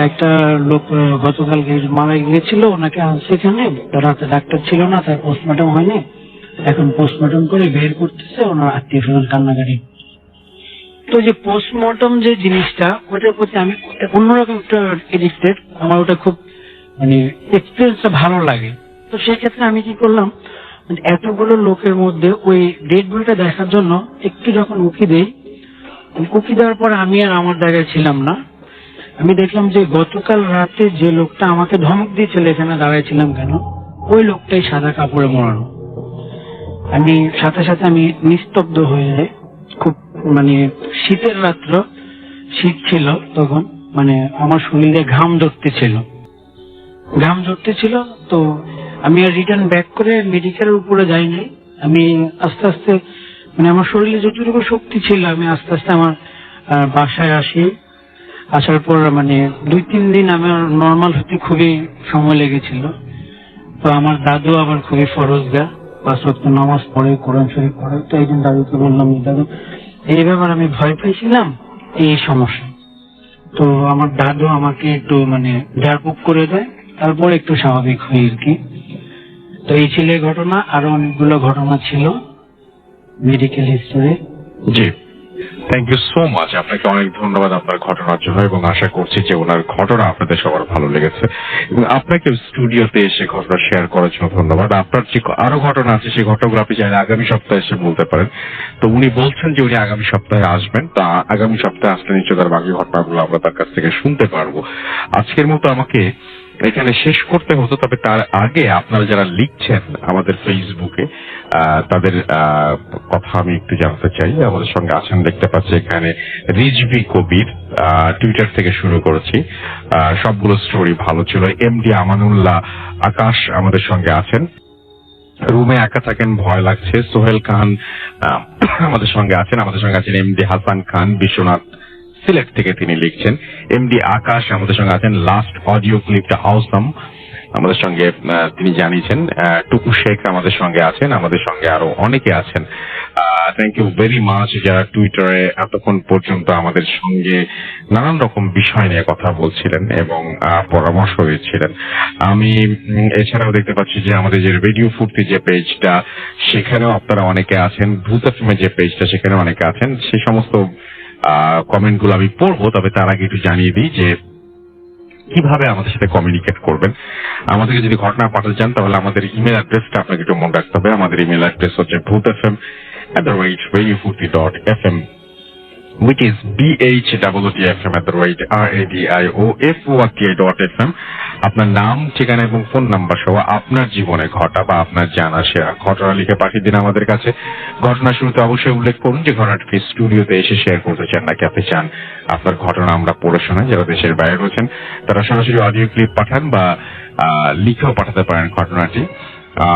একটা লোক গতকালকে মারা গিয়েছিল, ওনাকে আনছে এখানে, রাতে ডাক্তার ছিল না তাই পোস্টমর্টম হয়নি, এখন পোস্টমর্টম করে বের করতেছে, ওনার আত্মীয় স্বজন কান্নাকাটি। তো যে পোস্টমর্টম যে জিনিসটা, ওটার প্রতি আমি অন্যরকম একটা এডিক্টেড, আমার ওটা খুব মানে এক্সপিরিয়েন্সটা ভালো লাগে। তো সেক্ষেত্রে আমি কি করলাম, এতগুলো লোকের মধ্যে ওই ডেড বডিটা দেখার জন্য একটু যখন উকি দেই, উকি দেওয়ার পর আমি আর আমার জায়গায় ছিলাম না। আমি দেখলাম যে গতকাল রাতে যে লোকটা আমাকে ধমক দিয়েছিল এখানে দাঁড়াইছিলাম কেন, ওই লোকটাই সাদা কাপড়ে মোড়ানো। আমি সাথে সাথে আমি নিস্তব্ধ হয়ে যাই। খুব মানে শীতের রাত্র, শীত ছিল তখন, মানে আমার শরীরে ঘাম ধরতে ছিল। তো আমি আর রিটার্ন ব্যাক করে মেডিকেলের উপরে যাই নাই। আমি আস্তে আস্তে মানে আমার শরীরে যতটুকু শক্তি ছিল আমি আস্তে আস্তে আমার বাসায় আসি। আসার পর মানে 2-3 দিন আমার নর্মাল হতে খুবই সময় লেগেছিল। তো আমার দাদু আবার খুবই ফরজগার, 5 ওয়াক্ত নামাজ পড়ে, কোরআন শরীফ পড়ে। তো এই জন্য দাদুকে বললাম, দাদু এই ব্যাপারে আমি ভয় পেয়েছিলাম, এই সমস্যা। তো আমার দাদু আমাকে একটু মানে ঝাড়ফুঁক করে দেয়, তারপর একটু স্বাভাবিক হই আর কি। তো এই ছিল ঘটনা, আরো অনেকগুলো ঘটনা ছিল মেডিকেল হিস্টোরি। জি, থ্যাংক ইউ সো মাচ। আপনাকে অনেক ধন্যবাদ আপনার ঘটনার জন্য, এবং আশা করছি যে ওনার ঘটনা আপনাদের সবার ভালো লেগেছে, এবং আপনাকে স্টুডিওতে এসে ঘটনা শেয়ার করার জন্য ধন্যবাদ। আপনার যে আরো ঘটনা আছে সেই ঘটনাগুলো আপনি চাইলে আগামী সপ্তাহে এসে বলতে পারেন। তো উনি বলছেন যে উনি আগামী সপ্তাহে আসবেন, তা আগামী সপ্তাহে আসলে নিশ্চয় তার বাকি ঘটনাগুলো আমরা তার কাছ থেকে শুনতে পারবো। আজকের মতো আমাকে এখানে শেষ করতে হতো, তবে তার আগে আপনারা যারা লিখছেন আমাদের ফেসবুকে তাদের কথা আমি একটু জানতে চাই। আমাদের সঙ্গে আছেন, দেখতে পাচ্ছি এখানে রিজভি কবির, টুইটার থেকে শুরু করেছি, সবগুলো স্টোরি ভালো ছিল। এমডি আমানুল্লাহ আকাশ আমাদের সঙ্গে আছেন, রুমে একা থাকেন ভয় লাগছে। সোহেল খান আমাদের সঙ্গে আছেন এমডি হাসান খান বিশ্বনাথ সিলেট থেকে তিনি লিখছেন। এমডি আকাশ আমাদের সঙ্গে আছেন, লাস্ট অডিও ক্লিপটা আউসাম আমাদের সঙ্গে তিনি জানিয়েছেন। টুকু শেখ আমাদের সঙ্গে আছেন, আমাদের সঙ্গে আরো অনেকে আছেন। থ্যাংক ইউ ভেরি মাচ যারা টুইটারে এতক্ষণ পর্যন্ত আমাদের সঙ্গে নানান রকম বিষয় নিয়ে কথা বলছিলেন এবং পরামর্শ দিচ্ছিলেন। আমি এছাড়াও দেখতে পাচ্ছি যে আমাদের যে রেডিও ফুর্তি যে পেজটা, সেখানেও আপনারা অনেকে আছেন, ভূত এফএম যে পেজটা, সেখানে অনেকে আছেন। সেই সমস্ত কমেন্ট গুলো আমি পড়বো, তবে তার আগে একটু জানিয়ে দিই যে কিভাবে আমাদের সাথে কমিউনিকেট করবেন। আমাদেরকে যদি ঘটনা পাঠাতে চান তাহলে আমাদের ইমেল অ্যাড্রেসটা আপনাকে একটু মনে রাখতে হবে। আমাদের ইমেল অ্যাড্রেস হচ্ছে bhutfm@radiofurti.fm। which is bhtfm@radioFORTI.fm। আপনার নাম, ঠিকানা এবং ফোন নাম্বার সহ আপনার জীবনে ঘটা বা আপনার জানা সেরা ঘটনা লিখে পাঠিয়ে দিন আমাদের কাছে। ঘটনা শুরুতে অবশ্যই উল্লেখ করুন যে ঘটনাটি স্টুডিওতে এসে শেয়ার করতে চান নাকি আপনি চান আপনার ঘটনা আমরা পড়ে শোনাই। যারা দেশের বাইরে রয়েছেন তারা সরাসরি অডিও ক্লিপ পাঠান বা লিখেও পাঠাতে পারেন ঘটনাটি।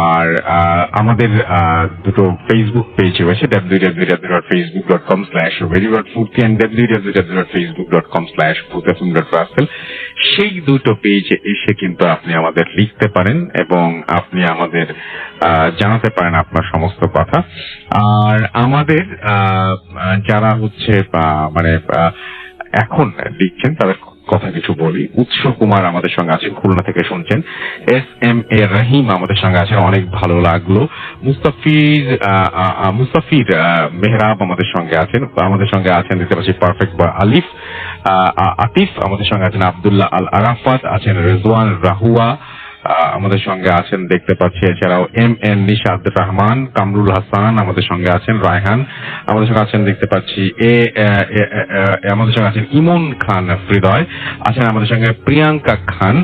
আর আমাদের দুটো ফেসবুক পেজ রয়েছে, www.facebook.com/radio.furti and www.facebook.com/boothfm.russell। সেই দুটো পেজে এসে কিন্তু আপনি আমাদের লিখতে পারেন এবং আপনি আমাদের জানাতে পারেন আপনার সমস্ত কথা। আর আমাদের যারা হচ্ছে মানে এখন লিখছেন তাদের কথা কিছু বলি। উৎস কুমার আমাদের সঙ্গে আছেন, খুলনা থেকে শুনছেন। SMA রহিম আমাদের সঙ্গে আছেন, অনেক ভালো লাগলো। মুস্তাফির মেহরাব আমাদের সঙ্গে আছেন দেখতে পাচ্ছি পারফেক্ট বা আলিফ। আতিফ আমাদের সঙ্গে আছেন, আব্দুল্লাহ আল আরাফাত আছেন, রেজওয়ান রাহুয়া আমাদের সঙ্গে আছেন দেখতে পাচ্ছি, এছাড়াও MN নিশাদ রহমান, কামরুল হাসান আমাদের সঙ্গে আছেন, রায়হান আমাদের সঙ্গে আছেন দেখতে পাচ্ছি, আমাদের সঙ্গে আছেন ইমন খান হৃদয় আছেন, আমাদের সঙ্গে প্রিয়াঙ্কা খান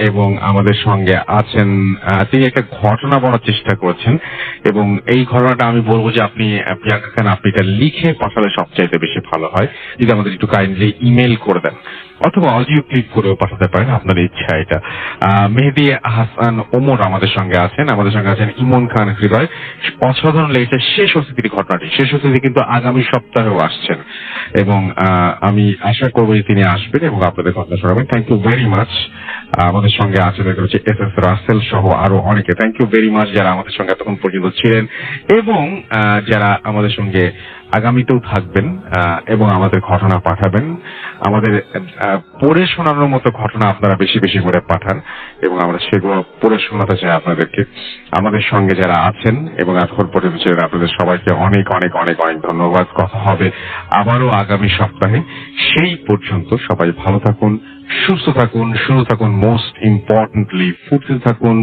এবং আমাদের সঙ্গে আছেন তিনি একটা ঘটনা বলার চেষ্টা করছেন এবং এই ঘটনাটা আমি বলবো যে আপনি প্রিয়াঙ্কা খান আপনি এটা লিখে পাঠালে সবচাইতে বেশি ভালো হয়, যদি আমাদের একটু কাইন্ডলি ইমেল করে দেন অথবা অডিও ক্লিপ করেও পাঠাতে পারেন, আপনার ইচ্ছা এটা। মেহেদি হাসান ওমর আমাদের সঙ্গে আছেন ইমন খান হৃদয়। অসাধারণ লেগেছে শেষ অতিথির ঘটনাটি। শেষ অতিথি কিন্তু আগামী সপ্তাহেও আসছেন এবং আমি আশা করবো যে তিনি আসবেন এবং আপনাদের ঘটনা শোনাবেন। Thank you very much. আমাদের সঙ্গে আছেন হচ্ছে SS রাসেল সহ আরো অনেকে। থ্যাংক ইউ ভেরি মাচ যারা আমাদের সঙ্গে এতক্ষণ পর্যন্ত ছিলেন এবং যারা আমাদের সঙ্গে আগামীতেও থাকবেন এবং আমাদের ঘটনা পাঠাবেন। আমাদের পড়ে শোনানোর মতো ঘটনা আপনারা বেশি বেশি করে পাঠান এবং আমরা সেগুলো পড়ে শোনাতে চাই আপনাদেরকে। আমাদের সঙ্গে যারা আছেন এবং এখন পর্যন্ত ছিলেন আপনাদের সবাইকে অনেক অনেক অনেক অনেক ধন্যবাদ। কথা হবে আবারও আগামী সপ্তাহে। সেই পর্যন্ত সবাই ভালো থাকুন, সুস্থ থাকুন, শুরু থাকুন, মোস্ট ইম্পর্টেন্টলি ফুর্তিতে থাকুন।